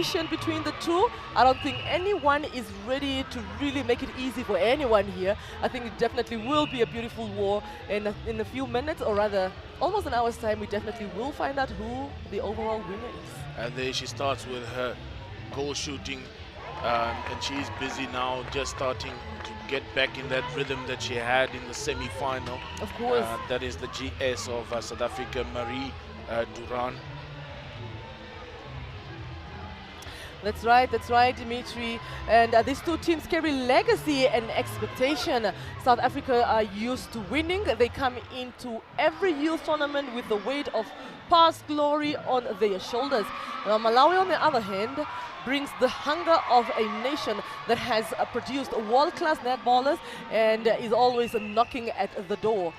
competition between the two. I don't think anyone is ready to really make it easy for anyone here. I think it definitely will be a beautiful war in a few minutes, or rather almost an hour's time. We definitely will find out who the overall winner is. And there she starts with her goal shooting, and she's busy now, just starting to get back in that rhythm that she had in the semi-final. Of course. That is the GS of South Africa, Marie Duran. That's right, Dimitri. And these two teams carry legacy and expectation. South Africa are used to winning. They come into every youth tournament with the weight of past glory on their shoulders. Now, Malawi, on the other hand, brings the hunger of a nation that has produced world-class netballers and is always knocking at the door.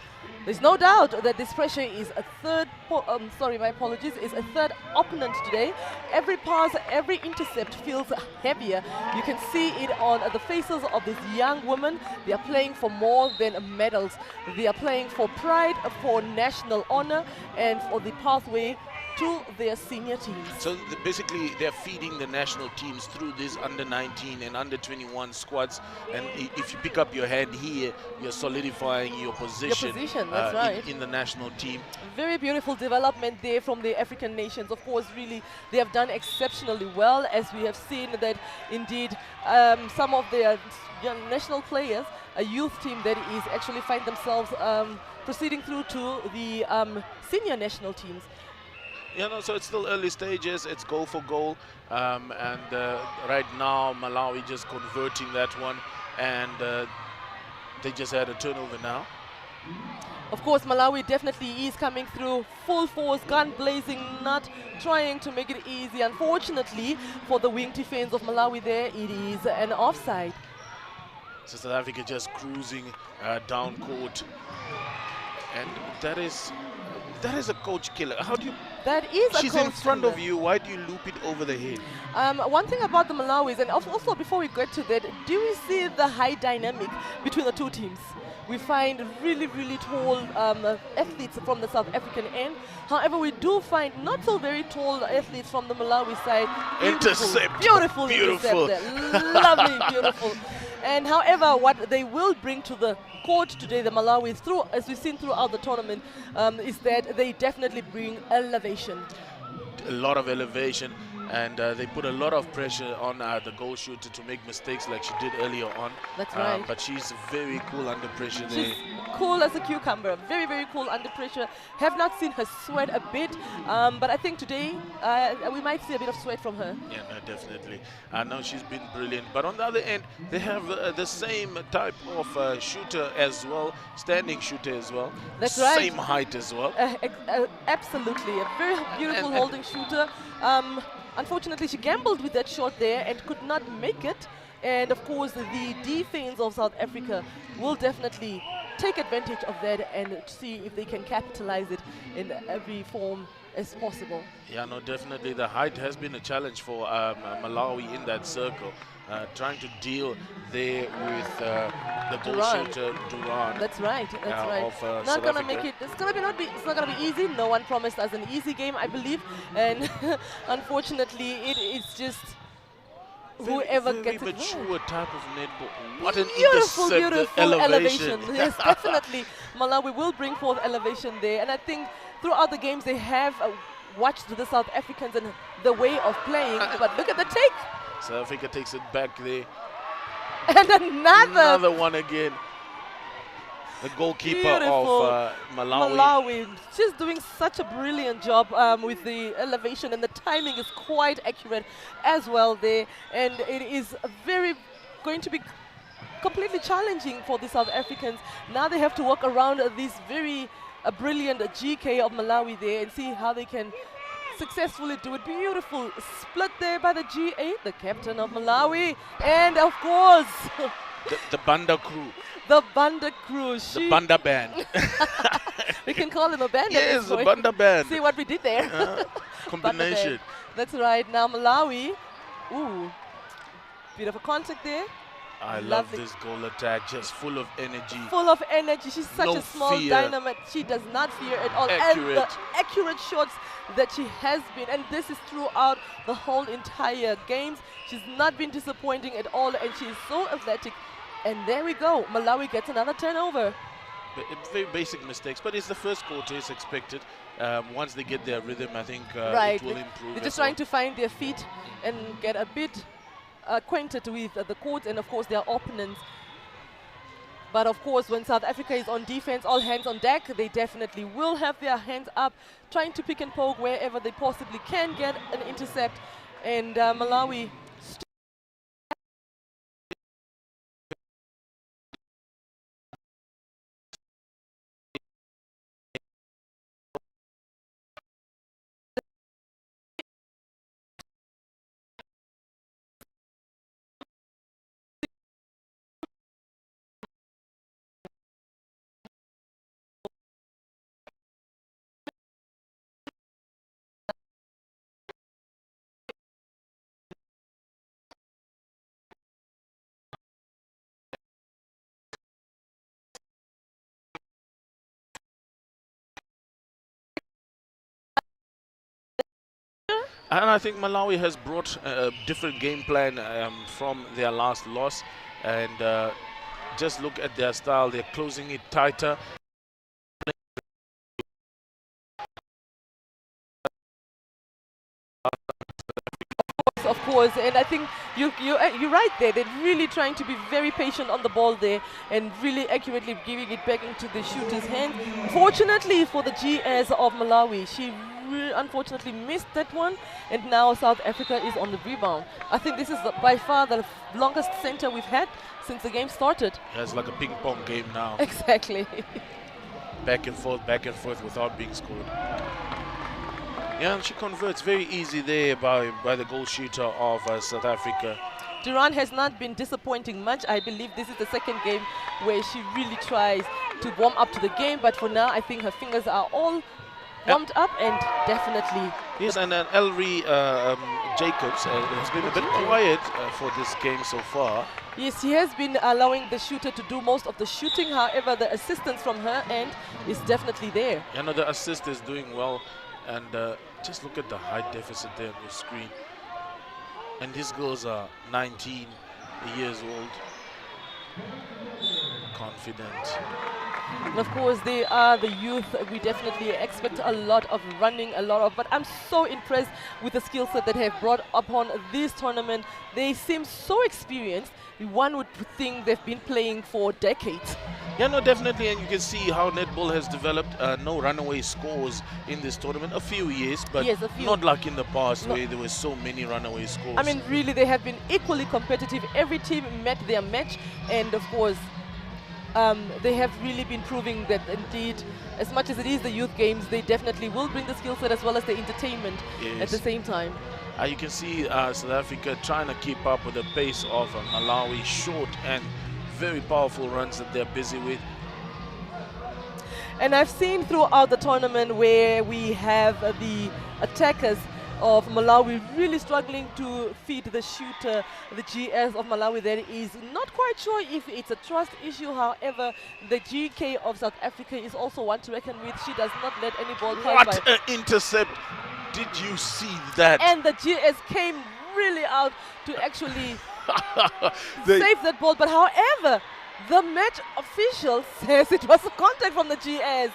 There's no doubt that this pressure is a third, is a third opponent today. Every pass, every intercept feels heavier. You can see it on the faces of these young women. They are playing for more than medals. They are playing for pride, for national honor, and for the pathway to their senior teams. So basically they're feeding the national teams through these under-19 and under-21 squads, and if you pick up your hand here, you're solidifying your position, that's right. in the national team. Very beautiful development there from the African nations. Of course, really, they have done exceptionally well, as we have seen that indeed some of their young national players, a youth team that is actually find themselves proceeding through to the senior national teams. So it's still early stages. It's goal for goal, and right now Malawi just converting that one, and they just had a turnover now. Of course, Malawi definitely is coming through full force, gun blazing, not trying to make it easy. Unfortunately, for the wing defense of Malawi there, it is an offside. So South Africa just cruising down court, and that is a coach killer. How do you? That is a She's coach in front killer. of you. Why do you loop it over the head? One thing about the Malawis, and also before we get to that, do we see the high dynamic between the two teams? We find really, really tall athletes from the South African end. However, we do find not so very tall athletes from the Malawi side. Intercept. Beautiful. Beautiful. Intercept there. Lovely, beautiful. And however, what they will bring to the court today, the Malawis, as we've seen throughout the tournament, is that they definitely bring elevation. A lot of elevation, and they put a lot of pressure on the goal shooter to make mistakes like she did earlier on. That's right. But she's very cool under pressure there. She's cool as a cucumber. Very, very cool under pressure. Have not seen her sweat a bit, but I think today we might see a bit of sweat from her. Yeah, no, definitely. No, she's been brilliant. But on the other end, they have the same type of shooter as well, standing shooter as well. That's right. Same height as well. Absolutely. A very beautiful holding shooter. Unfortunately, she gambled with that shot there and could not make it. And of course, the defense of South Africa will definitely take advantage of that and see if they can capitalize it in every form as possible. Yeah, no, definitely. The height has been a challenge for Malawi in that circle. Trying to deal there with the goal shooter Duran. That's right. That's right. Not gonna make it. It's not gonna be easy. No one promised us an easy game, I believe, and unfortunately, it is just whoever gets it. Mature type of netball. What an beautiful elevation. Yes, definitely. Malawi will bring forth elevation there, and I think throughout the games they have watched the South Africans and the way of playing. But look at the take. South Africa takes it back there. And another one again. The goalkeeper of Malawi. She's doing such a brilliant job with the elevation, and the timing is quite accurate as well there. And it is going to be completely challenging for the South Africans. Now they have to work around this very brilliant GK of Malawi there and see how they can successfully do it. Beautiful split there by the GA, the captain of Malawi, and of course the Banda crew. The Banda crew. The Banda band. We can call them a band. Yes, the Banda band. See what we did there. Combination. That's right. Now Malawi. Ooh, bit of a contact there. I love Lovely. this goal attack, just full of energy. Full of energy. She's such No a small fear. dynamite. She does not fear at all. And the Accurate. accurate shots that she has been, and this is throughout the whole entire games. She's not been disappointing at all, and she's so athletic. And there we go. Malawi gets another turnover. Very basic mistakes, but it's the first quarter, it's expected. Once they get their rhythm, I think Right. it will improve. They're just trying to find their feet and get a bit acquainted with the courts and, of course, their opponents. But, of course, when South Africa is on defense, all hands on deck, they definitely will have their hands up, trying to pick and poke wherever they possibly can get an intercept. And Malawi And I think Malawi has brought a different game plan from their last loss. And just look at their style. They're closing it tighter. of course, and I think you're right there. They're really trying to be very patient on the ball there and really accurately giving it back into the shooter's hand. Fortunately for the GS of Malawi, she unfortunately missed that one, and now South Africa is on the rebound. I think this is by far the longest center we've had since the game started. Yeah, it's like a ping pong game now. Exactly. Back and forth without being scored. Yeah, and she converts very easy there by the goal shooter of South Africa. Duran has not been disappointing much. I believe this is the second game where she really tries to warm up to the game, but for now I think her fingers are all warmed up, and definitely. Yes, and Ellery Jacobs has been a bit quiet for this game so far. Yes, he has been allowing the shooter to do most of the shooting. However, the assistance from her end is definitely there. You know, the assist is doing well, and just look at the height deficit there on your screen. And these girls are 19 years old. Confident. And of course, they are the youth. We definitely expect a lot of running, but I'm so impressed with the skill set that they have brought upon this tournament. They seem so experienced. One would think they've been playing for decades. Yeah, no, definitely, and you can see how netball has developed. No runaway scores in this tournament. A few years, but yes, a few. Not like in the past where there were so many runaway scores. I mean, really, they have been equally competitive. Every team met their match, and of course, they have really been proving that indeed, as much as it is the youth games, they definitely will bring the skill set as well as the entertainment at the same time. You can see South Africa trying to keep up with the pace of Malawi. Short and very powerful runs that they're busy with. And I've seen throughout the tournament where we have the attackers of Malawi really struggling to feed the shooter, the GS of Malawi. That is not quite sure if it's a trust issue. However, the GK of South Africa is also one to reckon with. She does not let any ball pass by. What an intercept! Did you see that? And the GS came really out to actually save that ball. But however, the match official says it was a contact from the GS.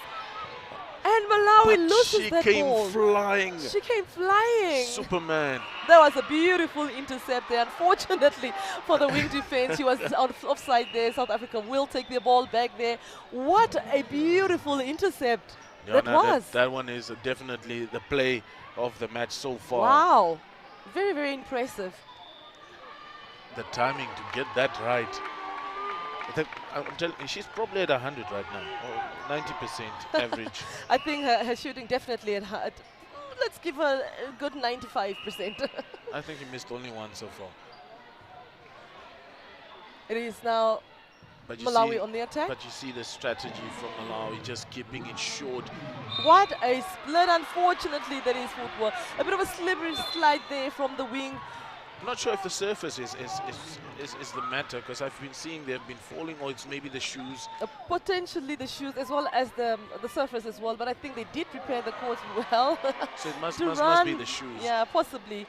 And Malawi loses that ball. She came flying. She came flying. Superman. That was a beautiful intercept there. Unfortunately for the wing defense, she was offside there. South Africa will take the ball back there. What a beautiful intercept that was. That one is definitely the play of the match so far. Wow. Very, very impressive. The timing to get that right. I'm telling you, she's probably at 100 right now, or 90% average. I think her shooting definitely at let's give her a good 95%. I think he missed only one so far. It is now Malawi on the attack. But you see the strategy from Malawi, just keeping it short. What a split, unfortunately, that is football. A bit of a slippery slide there from the wing. I'm not sure if the surface is the matter, because I've been seeing they've been falling, or it's maybe the shoes. Potentially the shoes as well as the surface as well, but I think they did prepare the course well So it must to must be run. the shoes. Yeah, possibly.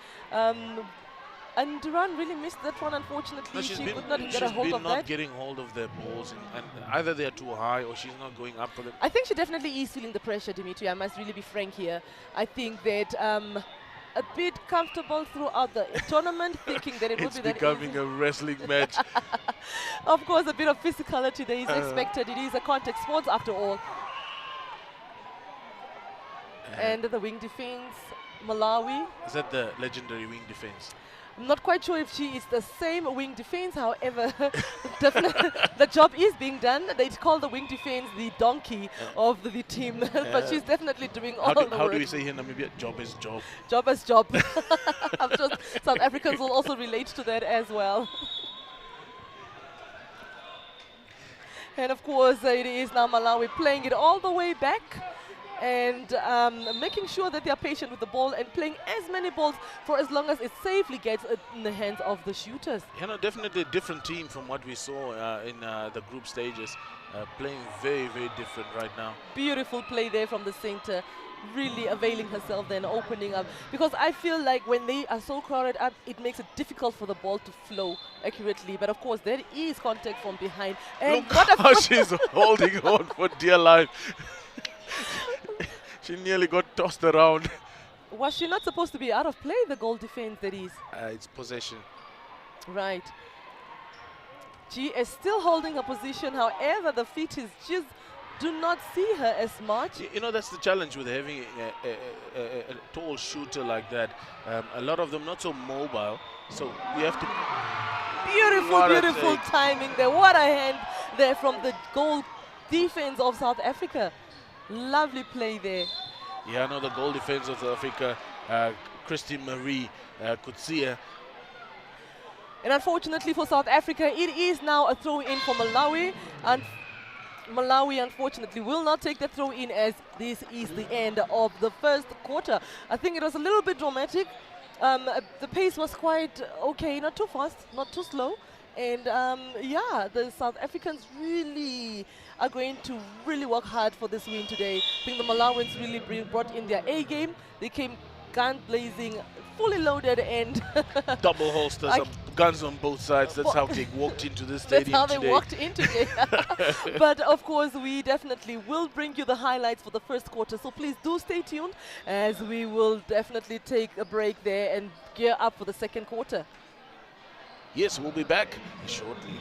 And Duran really missed that one, unfortunately. No, She could not get a hold of not that. getting hold of their balls, and either they're too high or she's not going up for them. I think she definitely is feeling the pressure, Dimitri. I must really be frank here. I think that a bit comfortable throughout the tournament, thinking that it would It's be that becoming easy. a wrestling match. Of course, a bit of physicality there is expected. It is a contact sport after all. And the wing defense, Malawi. Is that the legendary wing defense? I'm not quite sure if she is the same wing defense, however, definitely the job is being done. They call the wing defense the donkey of the team, but she's definitely doing all the work. How do we say here in Namibia? Job is job. Job as job. I'm sure South Africans will also relate to that as well. And of course, it is now Malawi playing it all the way back and making sure that they are patient with the ball and playing as many balls for as long as it safely gets in the hands of the shooters. You know, definitely a different team from what we saw in the group stages. Playing very, very different right now. Beautiful play there from the center, really availing herself then, opening up. Because I feel like when they are so crowded up, it makes it difficult for the ball to flow accurately. But of course, there is contact from behind. And Look what a how she's holding on for dear life. She nearly got tossed around. Was she not supposed to be out of play, the goal defense that is? It's possession. Right. She is still holding her position, however, the feet is just do not see her as much. You know, that's the challenge with having a tall shooter like that. A lot of them not so mobile, so you have to... Beautiful, beautiful timing there. What a hand there from the goal defense of South Africa. Lovely play there. Yeah, no, the goal defense of South Africa, Christine Marie could see her. And unfortunately for South Africa, it is now a throw-in for Malawi. And Malawi, unfortunately, will not take the throw-in as this is the end of the first quarter. I think it was a little bit dramatic. The pace was quite okay, not too fast, not too slow. And yeah, the South Africans really are going to really work hard for this win today. I think the Malawians really brought in their A game. They came gun blazing, fully loaded, and double holsters, guns on both sides. That's how they walked into the stadium. That's how they walked in today. But of course, we definitely will bring you the highlights for the first quarter. So please do stay tuned, as we will definitely take a break there and gear up for the second quarter. Yes, we'll be back shortly.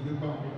Zimbabwe.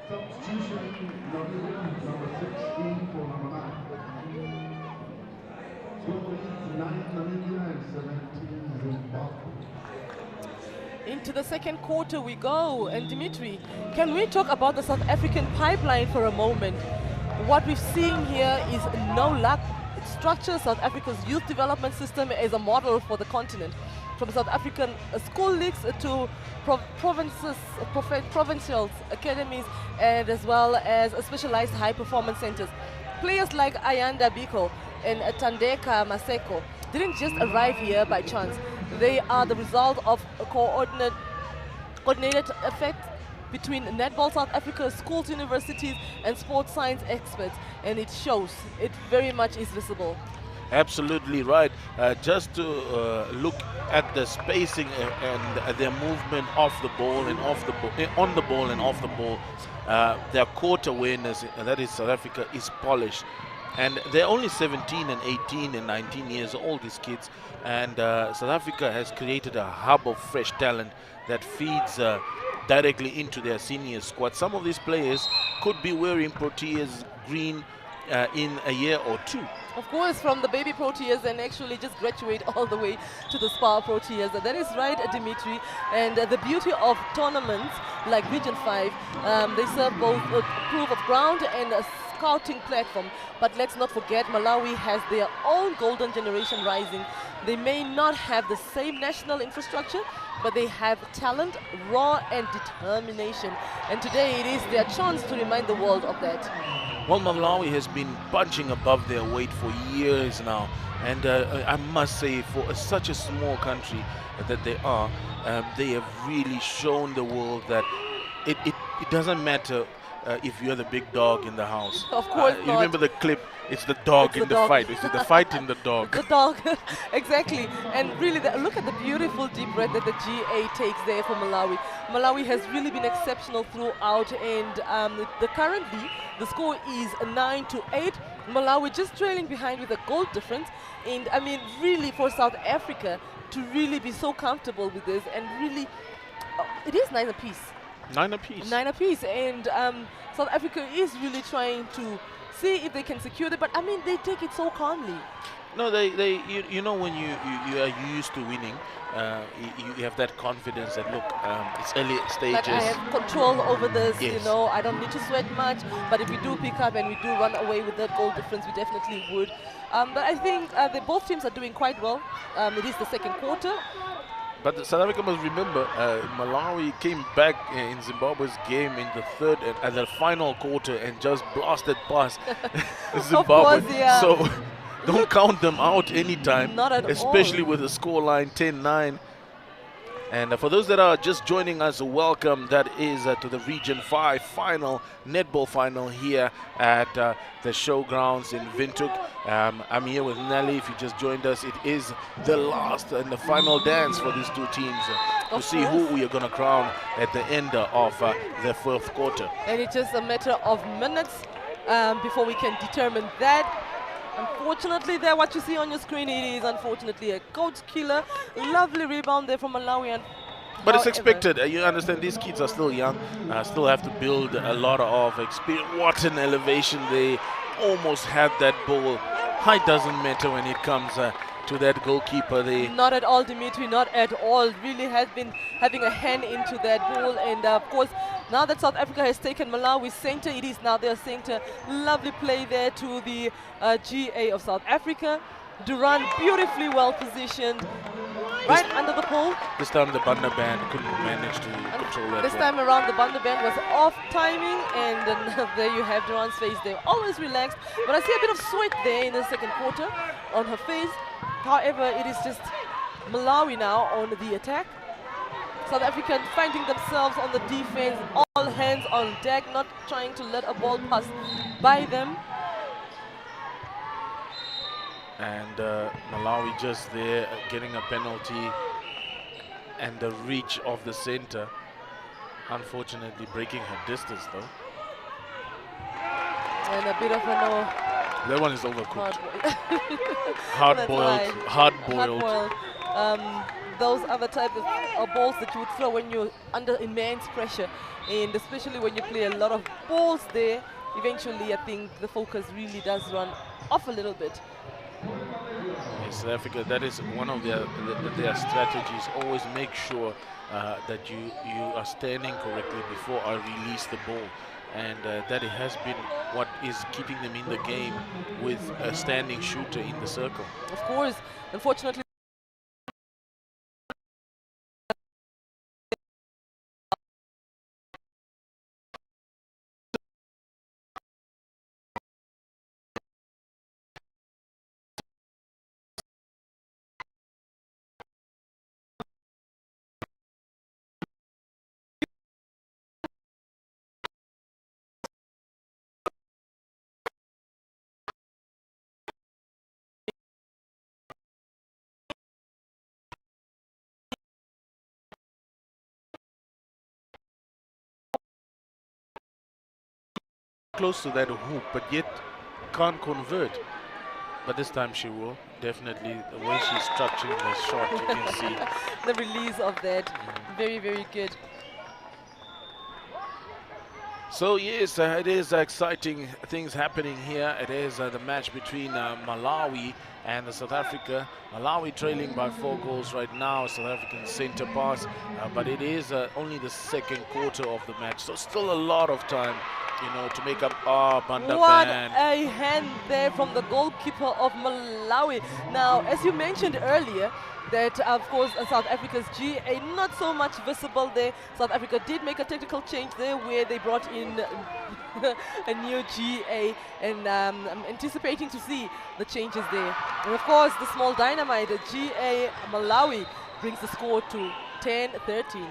Substitution number 16 for number 9. 9 Namibia and 17 Zimbabwe. Into the second quarter we go. And Dimitri, can we talk about the South African pipeline for a moment? What we've seen here is no luck. It structures South Africa's youth development system as a model for the continent. From South African school leagues to provincial academies, and as well as specialized high performance centers. Players like Ayanda Biko and Tandeka Maseko didn't just arrive here by chance. They are the result of a coordinated effect between Netball South Africa, schools, universities, and sports science experts, and it shows. It very much is visible. Absolutely right. Just to look at the spacing and their movement off the ball and off the ball, on the ball and off the ball, their court awareness, that is South Africa, is polished. And they're only 17 and 18 and 19 years old, these kids. And South Africa has created a hub of fresh talent that feeds directly into their senior squad. Some of these players could be wearing Proteas green in a year or two. Of course, from the baby Proteas and actually just graduate all the way to the Spar Proteas. That is right, Dimitri. And the beauty of tournaments like Region 5, they serve both a proof of ground and a scouting platform. But let's not forget, Malawi has their own golden generation rising. They may not have the same national infrastructure, but they have talent, raw and determination. And today it is their chance to remind the world of that. Well, Malawi has been punching above their weight for years now. And I must say, for such a small country that they are, they have really shown the world that it doesn't matter if you're the big dog in the house. Of course You remember the clip, it's the dog in the fight. It's the fight in the dog. The dog, exactly. And really, look at the beautiful deep breath that the GA takes there for Malawi. Malawi has really been exceptional throughout, and currently the score is 9-8. Malawi just trailing behind with a goal difference. And I mean, really for South Africa to really be so comfortable with this, and really, it is 9 apiece. 9 apiece. 9 apiece, and South Africa is really trying to see if they can secure it, but I mean, they take it so calmly. No, you know, when you are used to winning, you have that confidence that, look, it's early stages. Like, I have control over this, yes. You know, I don't need to sweat much, but if we do pick up and we do run away with that goal difference, we definitely would. But I think both teams are doing quite well. It is the second quarter. But South Africa must remember, Malawi came back in Zimbabwe's game in the third and the final quarter and just blasted past Zimbabwe. Of course, yeah. So don't count them out anytime, Not at especially all. with the scoreline 10-9. And for those that are just joining us, welcome. That is to the Region 5 final, netball final here at the showgrounds in Windhoek. I'm here with Nelly. If you just joined us, it is the last and the final dance for these two teams to see who we are going to crown at the end of the fourth quarter. And it's just a matter of minutes before we can determine that. Unfortunately, there, what you see on your screen, it is unfortunately a coach killer. Lovely rebound there from Malawi. But it's expected. You understand, these kids are still young, still have to build a lot of experience. What an elevation. They almost had that ball. Height doesn't matter when it comes to that goalkeeper there. Not at all, Dimitri, not at all. Really has been having a hand into that ball. And of course, now that South Africa has taken Malawi center, it is now their center. Lovely play there to the GA of South Africa. Duran beautifully well positioned, right under the pole. This time the Banda band couldn't manage to control that This one. time around, the Banda band was off timing, and then there you have Duran's face there. Always relaxed, but I see a bit of sweat there in the second quarter on her face. However, it is just Malawi now on the attack. South Africa finding themselves on the defense, all hands on deck, not trying to let a ball pass by them. And Malawi just there getting a penalty, and the reach of the center, unfortunately breaking her distance though. And a bit of a no. That one is overcooked. Hard-boiled. Hard-boiled. Those are the type of balls that you would throw when you're under immense pressure, and especially when you play a lot of balls there, eventually I think the focus really does run off a little bit. Yes, South Africa, that is one of their strategies. Always make sure that you are standing correctly before I release the ball. And that it has been what is keeping them in the game with a standing shooter in the circle. Of course, unfortunately, Close to that hoop, but yet can't convert. But this time she will. Definitely the way she's structuring the shot, you can see. the release of that, very, very good. So yes, it is exciting things happening here. It is the match between Malawi and the South Africa. Malawi trailing by 4 goals right now. South African center pass, but it is only the second quarter of the match, so still a lot of time, you know, to make up Banda What band. a hand there from the goalkeeper of Malawi. Now, as you mentioned earlier, that of course South Africa's GA not so much visible there. South Africa did make a technical change there where they brought in a new GA, and I'm anticipating to see the changes there. And of course the small dynamite, the GA Malawi brings the score to 10-13.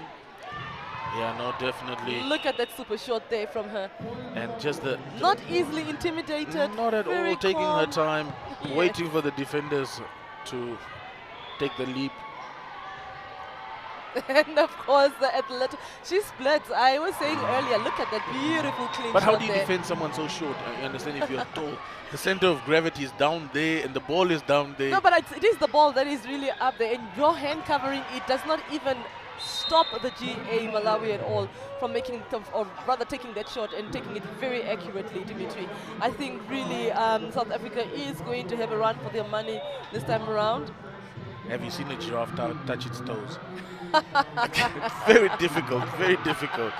Yeah, no, definitely. Look at that super shot there from her. And just the Not easily intimidated. not at very all taking her calm. time, Yes. waiting for the defenders to take the leap. And of course the athletic, she splits. I was saying earlier, look at that beautiful clean But how shot do you there. defend someone so short? I understand if you're tall. The center of gravity is down there and the ball is down there. No, but it is the ball that is really up there, and your hand covering it does not even stop the GA Malawi at all from making, or rather taking that shot and taking it very accurately, Dimitri. I think really South Africa is going to have a run for their money this time around. Have you seen a giraffe touch its toes? Very difficult, very difficult.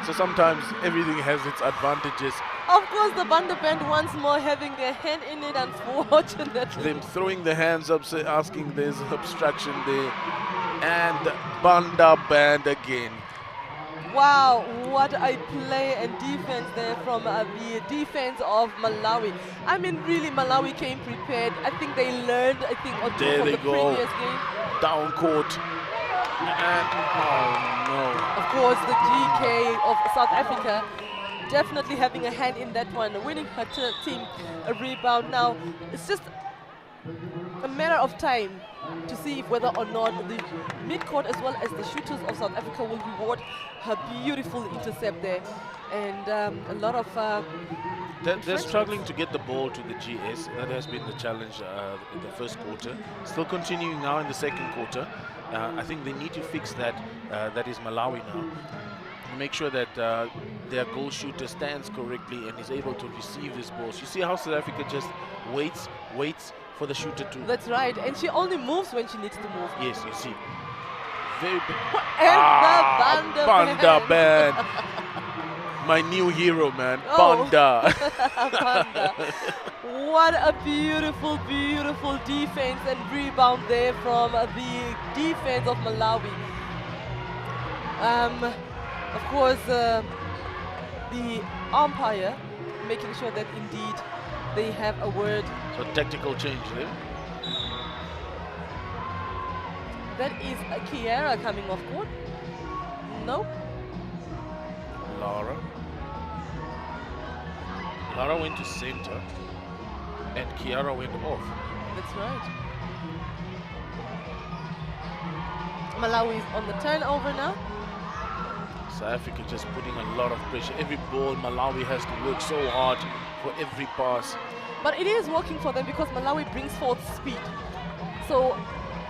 So sometimes everything has its advantages. Of course, the Banda band once more having their hand in it, unfortunately. Them throwing the hands up, say, asking there's obstruction there. And Banda band again. Wow, what a play and defense there from the defense of Malawi. I mean, really, Malawi came prepared. I think they learned, I think, or two There from they the go. previous game. Down court. And oh Of course, the GK of South Africa definitely having a hand in that one, winning her team a rebound. Now, it's just a matter of time to see whether or not the midcourt as well as the shooters of South Africa will reward her beautiful intercept there. And a lot of They're struggling to get the ball to the GS. That has been the challenge in the first quarter. Still continuing now in the second quarter. I think they need to fix that. That is Malawi now. Make sure that their goal shooter stands correctly and is able to receive this ball. You see how South Africa just waits for the shooter too. That's right. And she only moves when she needs to move. Yes, you see. Very big. And Banda the Banda band. My new hero, man. Oh. Banda. Banda. What a beautiful, beautiful defense and rebound there from the defense of Malawi. Of course, the umpire making sure that indeed they have a word. So tactical change there. That is Kiara coming off court. No. Lara went to center and Kiara went off. That's right. Malawi is on the turnover now. South Africa just putting a lot of pressure. Every ball, Malawi has to work so hard for every pass. But it is working for them because Malawi brings forth speed. So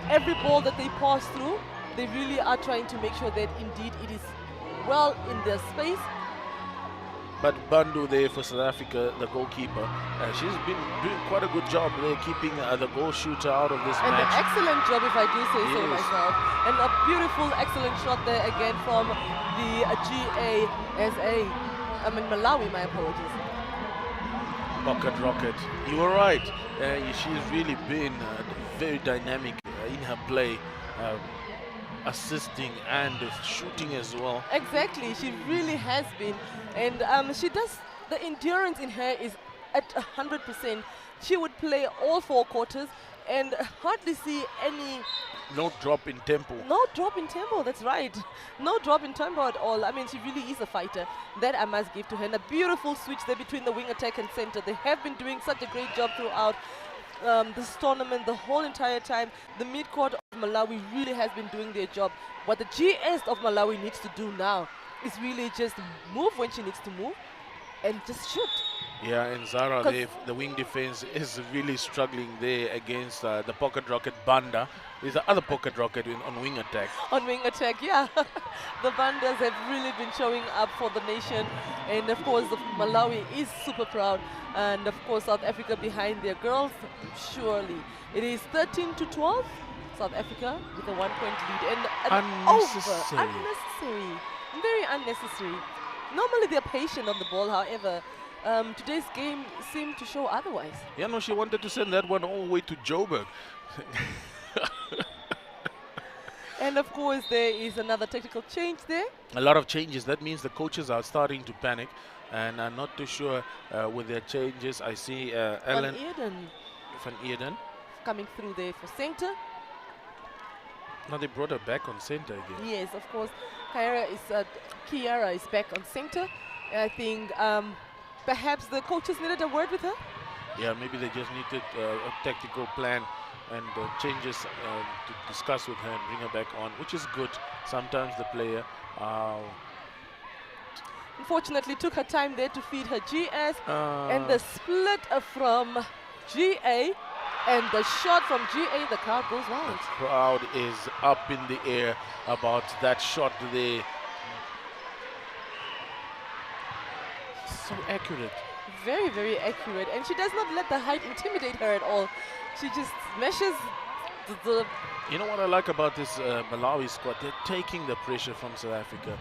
every ball that they pass through, they really are trying to make sure that indeed it is well in their space. But Bandu there for South Africa, the goalkeeper, she's been doing quite a good job there, keeping the goal shooter out of this And an match. excellent job, if I do say so Yes. myself. And a beautiful, excellent shot there again from the GASA. Malawi, my apologies. Pocket rocket. You were right. She's really been very dynamic in her play, assisting and shooting as well. Exactly, she really has been. And she does, the endurance in her is at 100%. She would play all 4 quarters and hardly see any... No drop in tempo. No drop in tempo, that's right. No drop in tempo at all. I mean, she really is a fighter. That I must give to her. And a beautiful switch there between the wing attack and center. They have been doing such a great job throughout this tournament, the whole entire time. The mid-court of Malawi really has been doing their job. What the GS of Malawi needs to do now is really just move when she needs to move and just shoot. Yeah, and Zara, the wing defense is really struggling there against the pocket rocket Banda. There's the other pocket rocket on wing attack. On wing attack, yeah. The Bandas have really been showing up for the nation. And of course, Malawi is super proud. And of course, South Africa behind their girls, surely. It is 13-12, South Africa with a 1-point lead. And Unnecessary. Unnecessary. Very unnecessary. Normally they're patient on the ball, however, today's game seemed to show otherwise. Yeah, no, she wanted to send that one all the way to Joburg. And of course, there is another technical change there. A lot of changes. That means the coaches are starting to panic and are not too sure with their changes. I see Ellen van Eerden coming through there for center. Now they brought her back on center again. Yes, of course. Kiara is back on center. I think perhaps the coaches needed a word with her. Yeah, maybe they just needed a tactical plan and changes to discuss with her and bring her back on, which is good. Sometimes the player unfortunately took her time there to feed her GS, and the split from GA and the shot from GA, the crowd goes wild. The crowd is up in the air about that shot there. So accurate. Very, very accurate. And she does not let the height intimidate her at all. She just meshes the... You know what I like about this Malawi squad? They're taking the pressure from South Africa.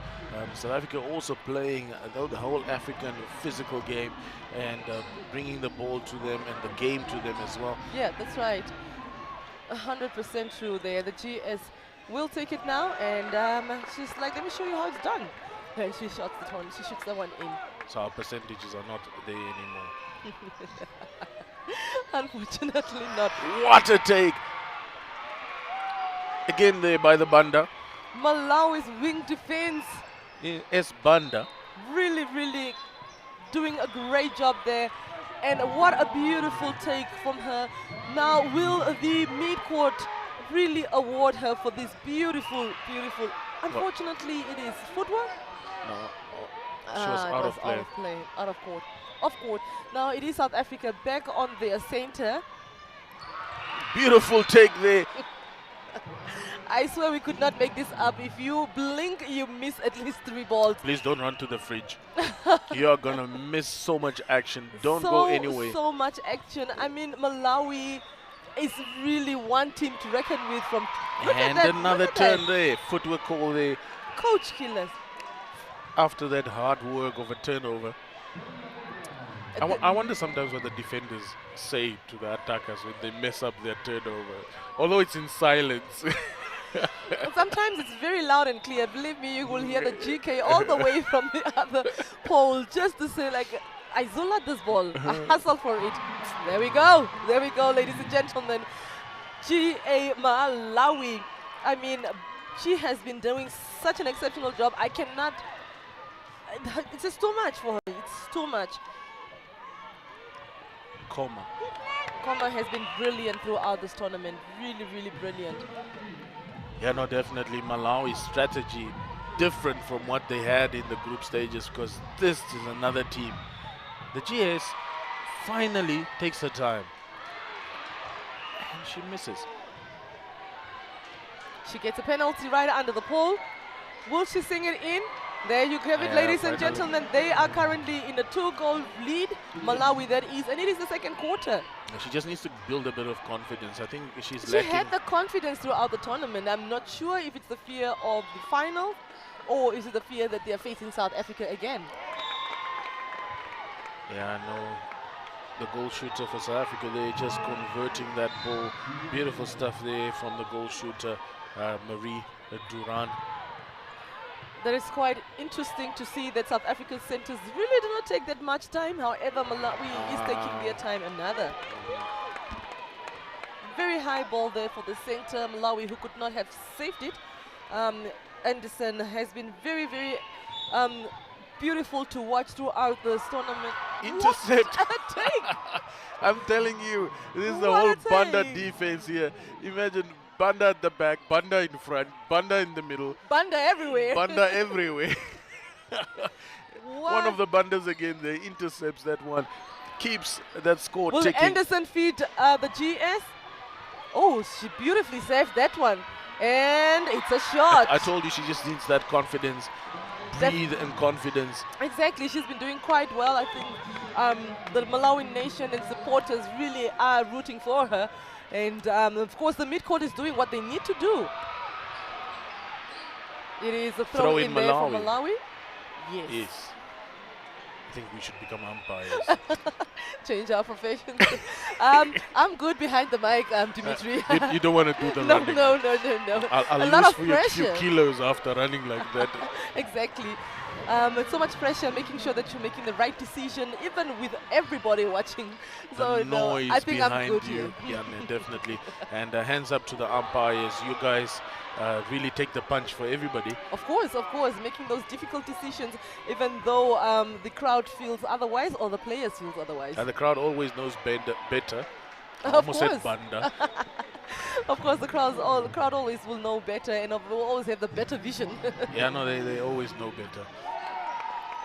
South Africa also playing the whole African physical game and bringing the ball to them and the game to them as well. Yeah, that's right. 100% true there. The GS will take it now, and she's like, let me show you how it's done. And she shoots the one. She shoots the one in. So our percentages are not there anymore. Unfortunately not. What a take! Again there by the Banda. Malawi's wing defense. S Banda. Really, really doing a great job there. And what a beautiful take from her. Now will the mid-court really award her for this beautiful, beautiful... Unfortunately, it is footwork. No, she was out of play. Out of play, out of court. Off court. Now it is South Africa back on their center. Beautiful take there. I swear we could not make this up. If you blink, you miss at least 3 balls. Please don't run to the fridge. You are going to miss so much action. Don't go anyway. So much action. I mean, Malawi is really one team to reckon with from. Look at And that, another look at turn there. Footwork call there that. Coach killers. after that hard work of a turnover. I wonder sometimes what the defenders say to the attackers when they mess up their turnover. Although it's in silence. Sometimes it's very loud and clear. Believe me, you will hear the GK all the way from the other pole just to say, like, I zula this ball. I hustle for it. There we go. There we go, ladies and gentlemen. GA Malawi. I mean, she has been doing such an exceptional job. I cannot. It's just too much for her. It's too much. Comma. Koma has been brilliant throughout this tournament. Really, really brilliant. Yeah, no, definitely Malawi's strategy different from what they had in the group stages, because this is another team. The GS finally takes her time. And she misses. She gets a penalty right under the pole. Will she sing it in? There you have it, Yeah, ladies and finally. gentlemen. They are currently in a 2-goal lead. Malawi, that is. And it is the second quarter. She just needs to build a bit of confidence. I think she's She lacking. had the confidence throughout the tournament. I'm not sure if it's the fear of the final or is it the fear that they are facing South Africa again. Yeah, I know. The goal shooter for South Africa, they're just converting that ball. Beautiful stuff there from the goal shooter, Marie Duran. That is quite interesting to see that South Africa's centers really do not take that much time. However, Malawi is taking their time. Another very high ball there for the center. Malawi, who could not have saved it. Anderson has been very, very beautiful to watch throughout this tournament. Intercept. What a take! I'm telling you, this is the What whole a Banda take. defense here. Imagine Banda at the back, Banda in front, Banda in the middle, Banda everywhere. Banda everywhere. One of the Bandas again, there intercepts that one, keeps that score Will ticking. Anderson feed the GS? Oh, she beautifully saved that one. And it's a shot. I told you she just needs that confidence, breathe and confidence. Exactly, she's been doing quite well. I think the Malawi nation and supporters really are rooting for her. And of course, the midcourt is doing what they need to do. It is a throw in there for Malawi. Yes. Yes. I think we should become umpires. Change our profession. I'm good behind the mic, Dimitri. You don't want to do the no, running. no. I'll A lose lot of for you a few pressure. kilos after running like that. Exactly. It's so much pressure, making sure that you're making the right decision, even with everybody watching. So The no, noise I think I'm behind good you. here. Yeah, man, definitely. And hands up to the umpires. You guys really take the punch for everybody. Of course, making those difficult decisions, even though the crowd feels otherwise or the players feels otherwise. And the crowd always knows better. I Of almost said course. Banda. Of course, the crowd always will know better and will always have the better vision. Yeah, no, they always know better.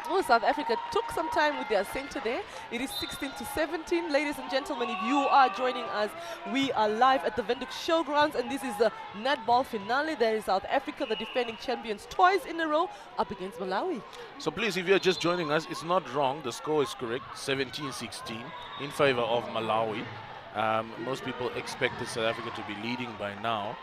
Oh, South Africa took some time with their center there. It is 16-17. Ladies and gentlemen, if you are joining us, we are live at the Windhoek Showgrounds, and this is the netball finale. There is South Africa, the defending champions twice in a row, up against Malawi. So please, if you're just joining us, it's not wrong. The score is correct, 17-16 in favor of Malawi. Most people expected South Africa to be leading by now.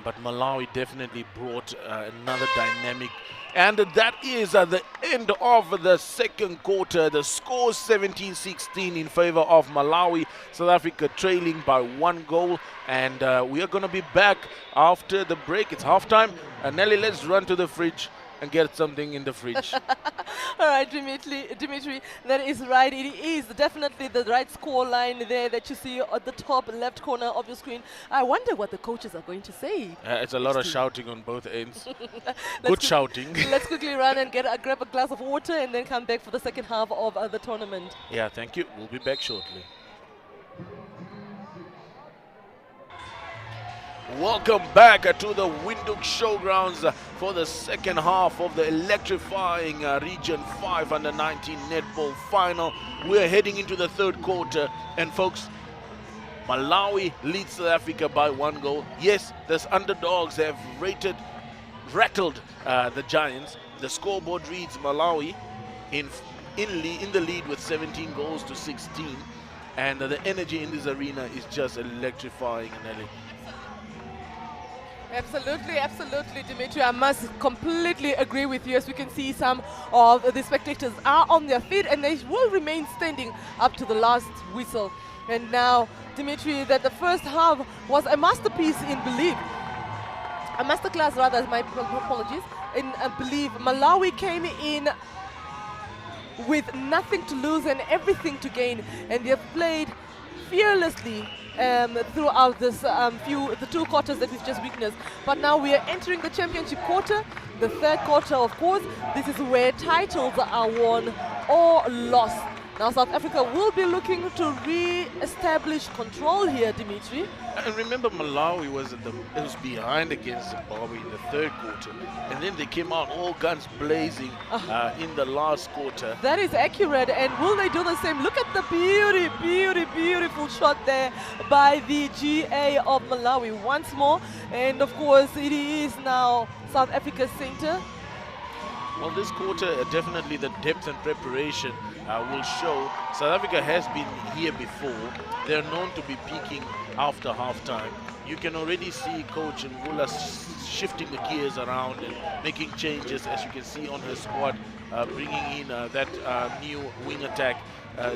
But Malawi definitely brought another dynamic. And that is at the end of the second quarter. The score 17-16 in favor of Malawi. South Africa trailing by 1 goal. And we are going to be back after the break. It's halftime. Nelly, let's run to the fridge and get something in the fridge. All right, Dimitri, that is right. It is definitely the right score line there that you see at the top left corner of your screen. I wonder what the coaches are going to say. It's a lot of shouting on both ends. Good Let's shouting. Let's quickly run and grab a glass of water and then come back for the second half of the tournament. Yeah, thank you. We'll be back shortly. Welcome back to the Windhoek Showgrounds for the second half of the electrifying Region 5 Under-19 Netball Final. We're heading into the third quarter, and folks, Malawi leads South Africa by 1 goal. Yes, the underdogs have rattled the Giants. The scoreboard reads Malawi in the lead with 17 goals to 16. and the energy in this arena is just electrifying, Nelly. Absolutely, absolutely, Dimitri. I must completely agree with you. As we can see, some of the spectators are on their feet and they will remain standing up to the last whistle. And now, Dimitri, that the first half was a masterpiece in belief. A masterclass, rather, my apologies, in belief. Malawi came in with nothing to lose and everything to gain, and they have played fearlessly throughout the 2 quarters that we've just witnessed. But now we are entering the championship quarter, the 3rd quarter, of course. This is where titles are won or lost. Now South Africa will be looking to re-establish control here, Dimitri. And remember, Malawi was behind against Zimbabwe in the 3rd quarter, and then they came out all guns blazing in the last quarter. That is accurate, and will they do the same? Look at the beautiful shot there by the GA of Malawi once more. And of course, it is now South Africa's center. Well, this quarter, definitely the depth and preparation will show. South Africa has been here before. They're known to be peaking after halftime. You can already see Coach Ngula shifting the gears around and making changes, as you can see on her squad, bringing in that new wing attack.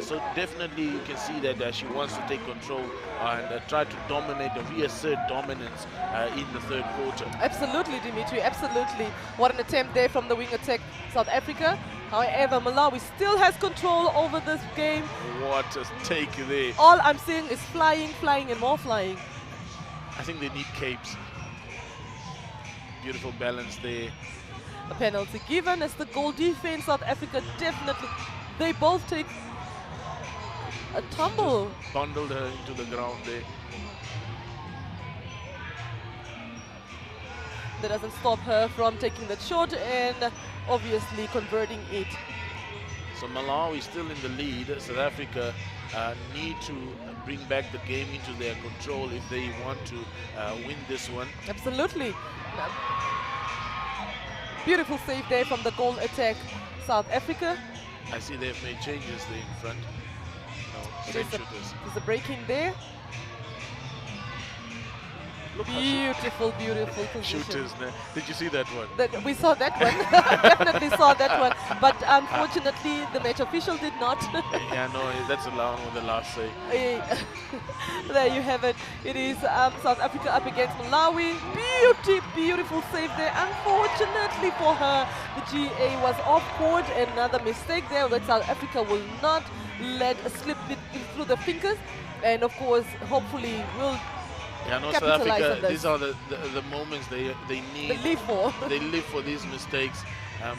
So definitely you can see that she wants to take control and try to dominate and reassert dominance in the 3rd quarter. Absolutely, Dimitri, absolutely. What an attempt there from the wing attack, South Africa. However, Malawi still has control over this game. What a take there. All I'm seeing is flying, and more flying. I think they need capes. Beautiful balance there. A penalty given as the goal defense. South Africa definitely, they both take a tumble. Just bundled her into the ground there. That doesn't stop her from taking that shot and obviously converting it. So Malawi still in the lead. South Africa need to bring back the game into their control if they want to win this one. Absolutely. Beautiful save there from the goal attack, South Africa. I see they've made changes there in front. No, same shooters. There's a break in there. Look, Beautiful position. shooters. Did you see that one? We saw that one. Definitely saw that one. But unfortunately, the match official did not. Yeah, no, that's allowed with the last say. There you have it. It is South Africa up against Malawi. Beautiful save there. Unfortunately for her, the GA was off court. Another mistake there that South Africa will not let slip it through the fingers. And of course, hopefully will. Yeah, no, South Africa, these are the moments they need. They live for. They live for these mistakes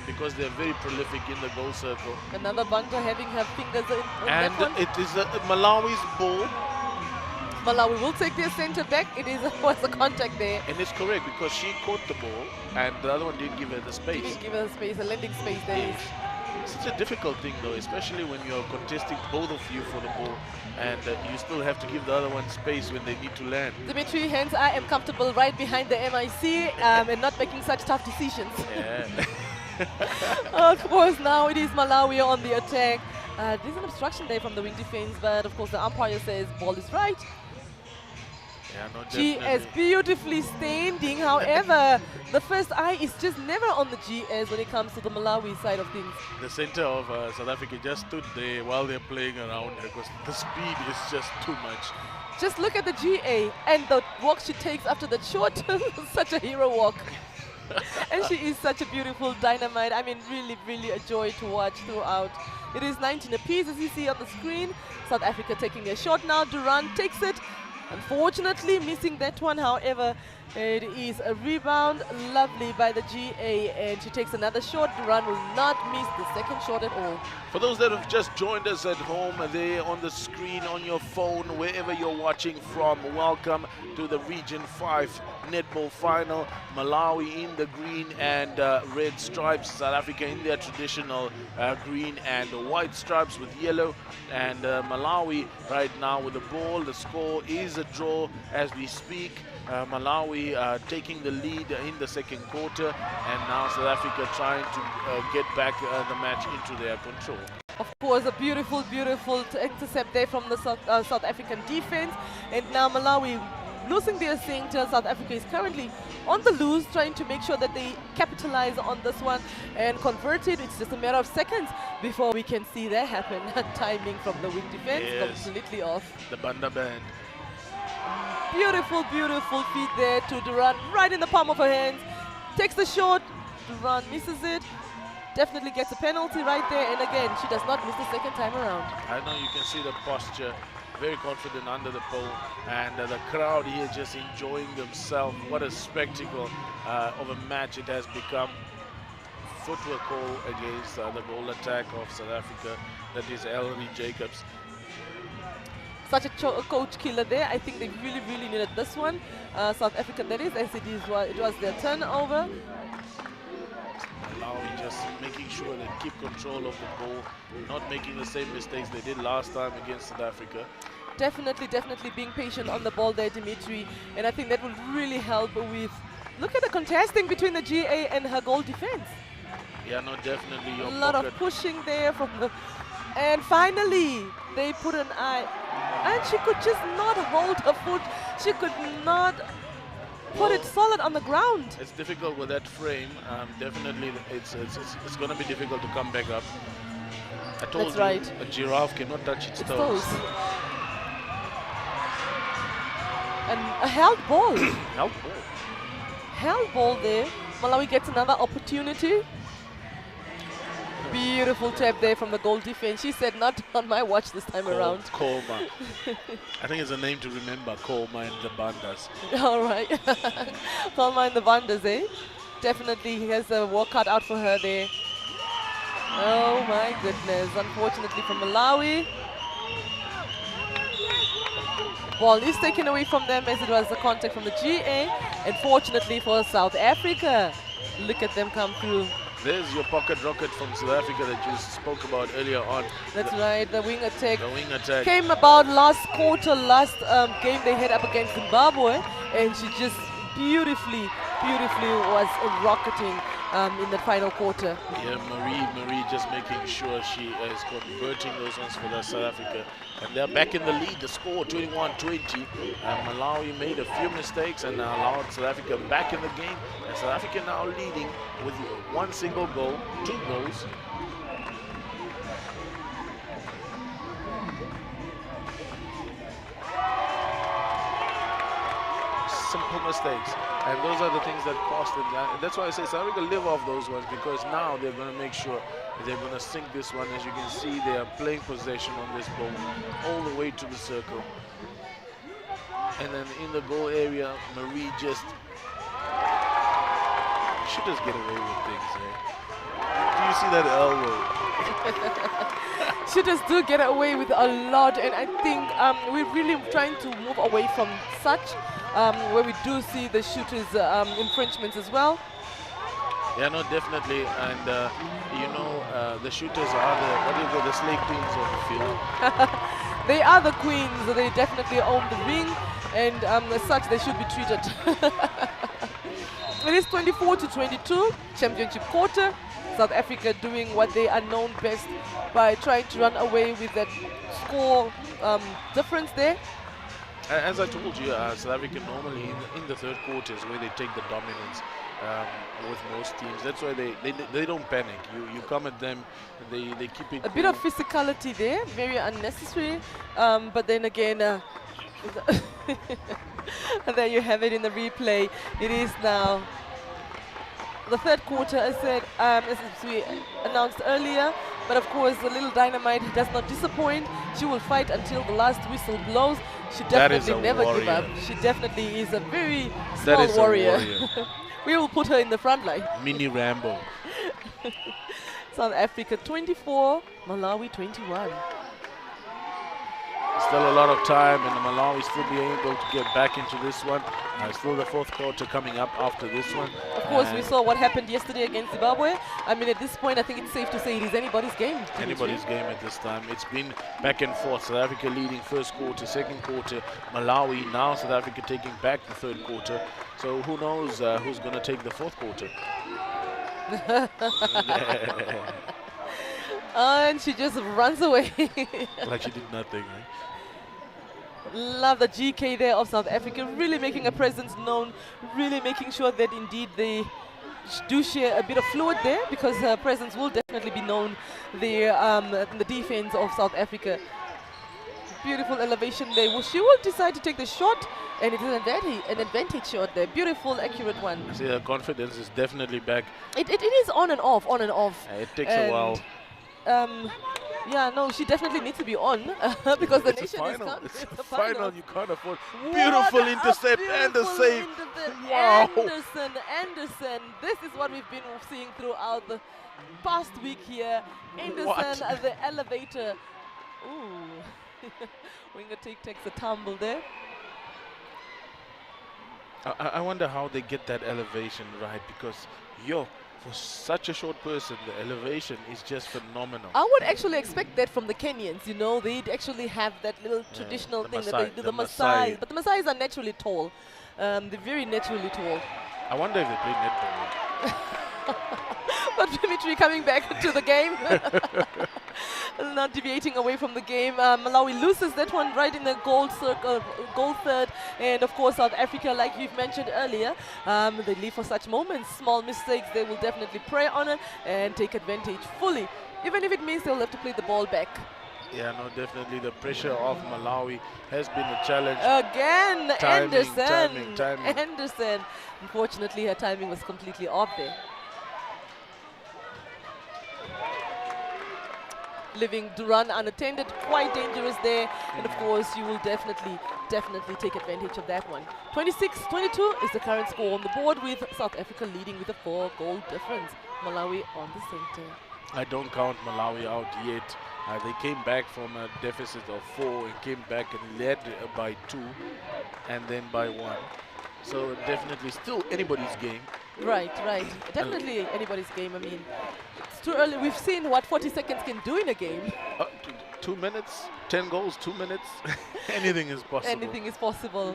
because they're very prolific in the goal circle. Another bunter having her fingers in and that one. It is Malawi's ball. Malawi will take their centre back. It was a contact there. And it's correct because she caught the ball and the other one didn't give her the space. Didn't give her space, a landing space there. Yes. It's a difficult thing though, especially when you're contesting both of you for the ball and you still have to give the other one space when they need to land. Dimitri, hence I am comfortable right behind the MIC and not making such tough decisions. Yeah. Of course, now it is Malawi on the attack. There's an obstruction there from the wing defense, but of course the umpire says ball is right. Yeah, no, GS beautifully standing. However, the first eye is just never on the GS when it comes to the Malawi side of things. The center of South Africa just stood there while they're playing around because the speed is just too much. Just look at the GA and the walk she takes after that shot. Such a hero walk. And she is such a beautiful dynamite. I mean, really a joy to watch throughout. It is 19 apiece as you see on the screen. South Africa taking a shot now. Durant takes it. Unfortunately missing that one. However, it is a rebound, lovely by the GA, and she takes another shot. Durant will not miss the second shot at all. For those that have just joined us at home, there on the screen, on your phone, wherever you're watching from, welcome to the Region 5 Netball Final. Malawi in the green and red stripes, South Africa in their traditional green and white stripes with yellow, and Malawi right now with the ball. The score is a draw as we speak. Malawi taking the lead in the second quarter, and now South Africa trying to get back the match into their control. Of course, a beautiful, beautiful intercept there from the South African defense. And now Malawi losing their center. South Africa is currently on the loose, trying to make sure that they capitalize on this one and convert it. It's just a matter of seconds before we can see that happen. Timing from the wing defense completely off. The Banda band. Beautiful, beautiful feet there to Duran, right in the palm of her hands. Takes the shot, Duran misses it. Definitely gets a penalty right there, and again, she does not miss the second time around. I know you can see the posture, very confident under the pole, and the crowd here just enjoying themselves. What a spectacle of a match it has become. Footwork call against the goal attack of South Africa, that is Ellery Jacobs. Such a coach killer there. I think they really, really needed this one. South Africa, that is, as it was their turnover. Malawi just making sure they keep control of the ball, not making the same mistakes they did last time against South Africa. Definitely, definitely being patient on the ball there, Dimitri. And I think that will really help with, look at the contesting between the GA and her goal defense. Yeah, no, definitely. A lot of pushing there from the, and finally they put an eye, and she could just not hold her foot. She could not put it solid on the ground. It's difficult with that frame. Definitely, it's going to be difficult to come back up. I told That's you, right. A giraffe cannot touch its toes. And a held ball. Held ball. Held ball there. Malawi gets another opportunity. Beautiful tap there from the goal defense. She said, not on my watch this time around. Kolma. I think it's a name to remember, Kolma and the Bandas. All right. Kolma and the Bandas, eh? Definitely he has a work cut out for her there. Oh my goodness. Unfortunately for Malawi. Ball is taken away from them as it was the contact from the GA. And fortunately for South Africa, look at them come through. There's your pocket rocket from South Africa that you spoke about earlier on. That's right, the wing attack. The wing attack. Came about last quarter, last game they had up against Zimbabwe, and she just beautifully was rocketing in the final quarter. Yeah, Marie just making sure she is converting those ones for the South Africa. And they're back in the lead, the score 21-20. Malawi made a few mistakes and allowed South Africa back in the game. And South Africa now leading with one single goal, 2 goals. Simple mistakes, and those are the things that cost them. And that's why I say South Africa live off those ones, because now they're going to make sure they're going to sink this one. As you can see, they are playing possession on this ball all the way to the circle. And then in the goal area, Marie just should get away with things here. Do you see that elbow? Shooters do get away with a lot, and I think we're really trying to move away from such, where we do see the shooters' infringements as well. Yeah, no, definitely, and you know, the shooters are the slave queens of the field. They are the queens. They definitely own the ring, and as such, they should be treated. It is 24-22, championship quarter. South Africa doing what they are known best by trying to run away with that score difference there. As I told you, South Africa normally in the third quarters where they take the dominance with most teams. That's why they don't panic. You come at them, they keep it. A bit of physicality there, very unnecessary. But then again, there you have it in the replay. It is now the third quarter, I said, as we announced earlier. But of course, the little Dynamite does not disappoint. She will fight until the last whistle blows. She definitely never give up. She definitely is a very small warrior. We will put her in the front line. Mini Rambo. South Africa 24, Malawi 21. Still a lot of time, and Malawi still be able to get back into this one. Still the fourth quarter coming up after this one. Of course, we saw what happened yesterday against Zimbabwe. I mean, at this point, I think it's safe to say it is anybody's game. Anybody's game at this time. It's been back and forth. South Africa leading first quarter, second quarter. Malawi, now South Africa taking back the third quarter. So who knows who's going to take the fourth quarter. And she just runs away. Like she did nothing. Love the GK there of South Africa, really making a presence known, really making sure that indeed they do share a bit of fluid there, because her presence will definitely be known there in the defense of South Africa. Beautiful elevation there. Well, she will decide to take the shot, and it is an advantage shot there. Beautiful, accurate one. I see her confidence is definitely back. It is on and off, on and off. It takes a while. Yeah, no, she definitely needs to be on because the It's a nation final. is coming. It's a final. You can't afford. What Beautiful a intercept and the beautiful save. Wow. Wow. Anderson. This is what we've been seeing throughout the past week here. Anderson, What? the elevator. Ooh. Winger takes a tumble there. I wonder how they get that elevation right, because for such a short person, the elevation is just phenomenal. I would actually expect that from the Kenyans, you know, they'd actually have that little traditional the thing that Maasai, they do, the the Maasai. Maasai. But the Maasais are naturally tall. They're very naturally tall. I wonder if they play netball. But Dimitri coming back to the game. Not deviating away from the game. Malawi loses that one right in the goal circle, goal third. And of course, South Africa, like you've mentioned earlier, they live for such moments. Small mistakes, they will definitely prey on it and take advantage fully, even if it means they'll have to play the ball back. Yeah, no, definitely the pressure of Malawi has been a challenge. Again, Timing. Anderson. Unfortunately, her timing was completely off there. Leaving Duran unattended, quite dangerous there. And of course, you will definitely take advantage of that one. 26-22 is the current score on the board, with South Africa leading with a 4-goal difference. Malawi on the center. I don't count Malawi out yet. They came back from a deficit of 4 and came back and led by 2 and then by 1. So definitely still anybody's game. Right. Definitely anybody's game. I mean, it's too early. We've seen what 40 seconds can do in a game. 2 minutes, 10 goals, 2 minutes. Anything is possible. Anything is possible.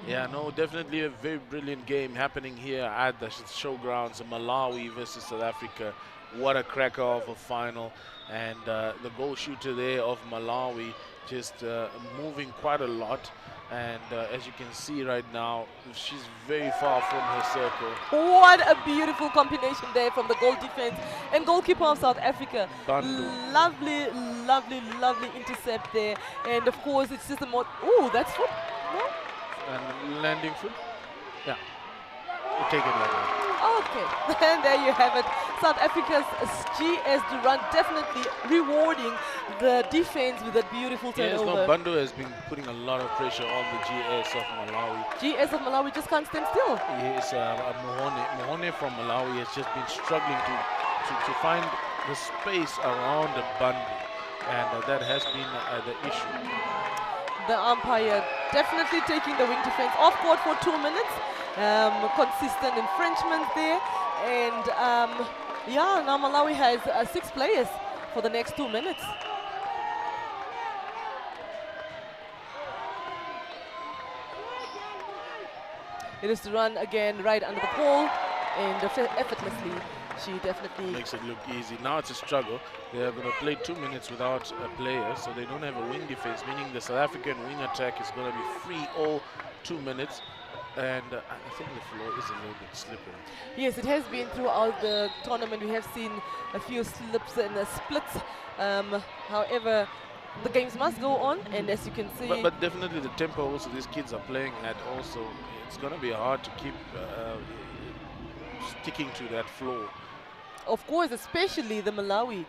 Yeah, no, definitely a very brilliant game happening here at the showgrounds of Malawi versus South Africa. What a cracker of a final. And the goal shooter there of Malawi just moving quite a lot. And as you can see right now, she's very far from her circle. What a beautiful combination there from the goal defense and goalkeeper of South Africa. Bandu. Lovely intercept there. And of course, it's just a more. Ooh, that's foot. No? And landing foot. Yeah. We take it like that. Okay, and there you have it. South Africa's GS Durant definitely rewarding the defense with that beautiful Yes, turnover. no, Bandu has been putting a lot of pressure on the GS of Malawi. GS of Malawi just can't stand still. Yes, Mohone from Malawi has just been struggling to find the space around the Bandu, and that has been the issue. The umpire definitely taking the wing defense off court for 2 minutes. Consistent infringements there, and yeah, now Malawi has 6 players for the next 2 minutes. It is to run again right under the pole, and effortlessly she definitely Makes it look easy. Now it's a struggle. They are going to play 2 minutes without a player, so they don't have a wing defense, meaning the South African wing attack is going to be free all 2 minutes. And I think the floor is a little bit slippery. Yes, it has been throughout the tournament. We have seen a few slips and splits. However, the games must go on, and as you can see... But definitely the tempo also these kids are playing at also, it's going to be hard to keep sticking to that floor. Of course, especially the Malawi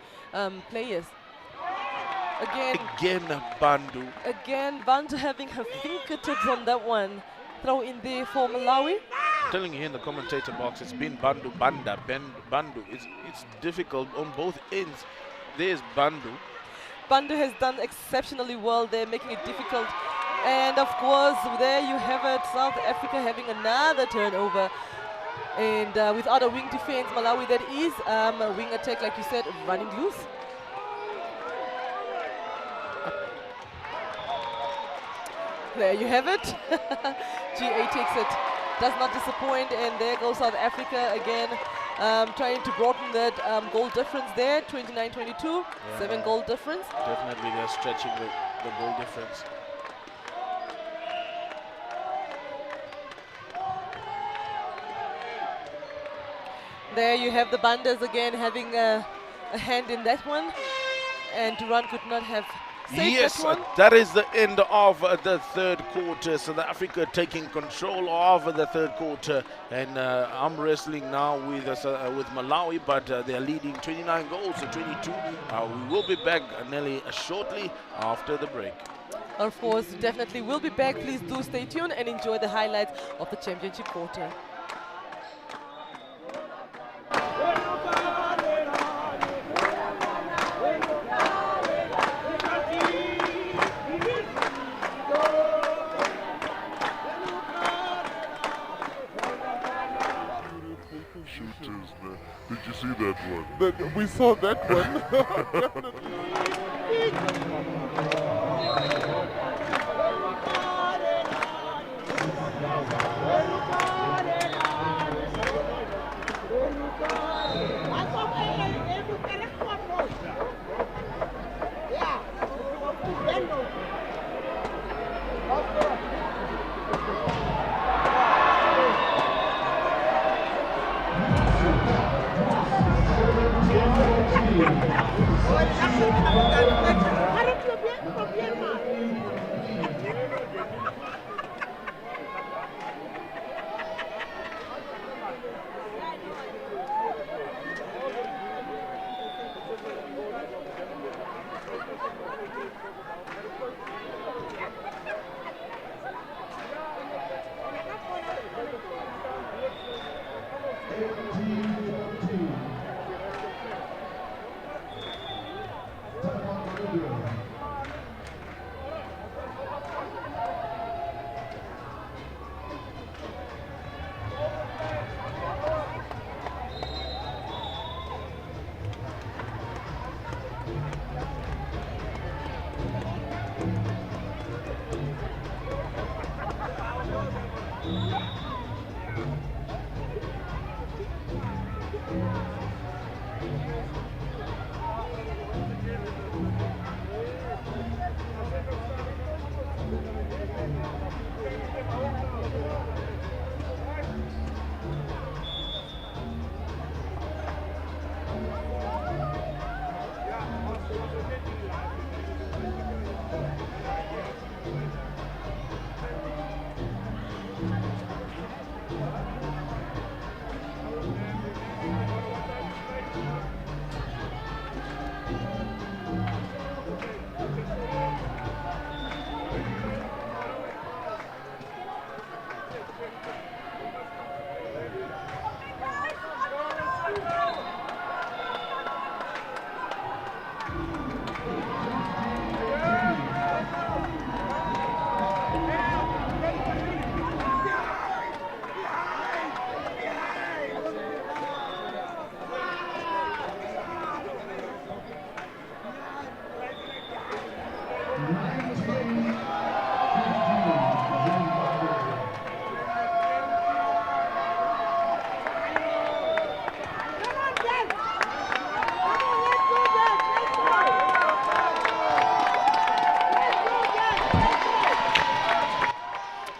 players. Again, Bandu. Again, Bandu having her fingertips on that one. Throw in there for Malawi. I'm telling you here in the commentator box, it's been Bandu, Bandu. It's difficult on both ends. There's Bandu. Bandu has done exceptionally well there, making it difficult. And of course, there you have it, South Africa having another turnover. And without a wing defense, Malawi, that is a wing attack, like you said, running loose. There you have it. GA takes it, does not disappoint, and there goes South Africa again. trying to broaden that goal difference there, 29-22, 7 goal difference. Definitely they're stretching the goal difference. There you have the Banders again having a hand in that one, and Duran could not have saved Yes, that one. that is the end of the third quarter. South Africa taking control of the third quarter, and arm wrestling now with Malawi, but they're leading 29 goals to 22. We will be back, Nelly, shortly after the break. Of course, definitely we'll be back. Please do stay tuned and enjoy the highlights of the championship quarter. Shooters, man. Did you see that one? We saw that one.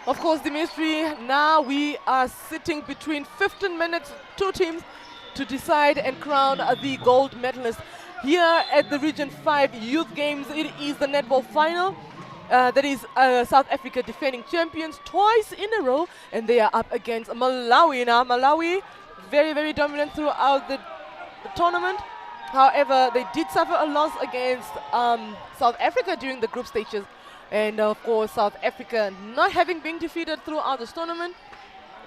Of course, Dimitri, now we are sitting between 15 minutes, two teams to decide and crown the gold medalist. Here at the Region 5 Youth Games, it is the netball final. That is South Africa defending champions twice in a row, and they are up against Malawi. Now, Malawi, very, very dominant throughout the tournament. However, they did suffer a loss against South Africa during the group stages. And of course, South Africa not having been defeated throughout this tournament.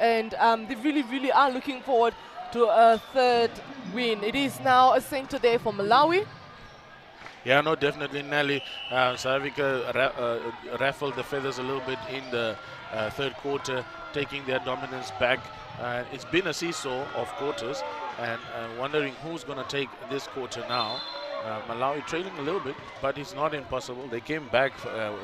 And they really, really are looking forward to a third win. It is now a center there for Malawi. Yeah, no, definitely, Nelly. South Africa raffled the feathers a little bit in the third quarter, taking their dominance back. It's been a seesaw of quarters, and wondering who's going to take this quarter now. Malawi trailing a little bit, but it's not impossible. They came back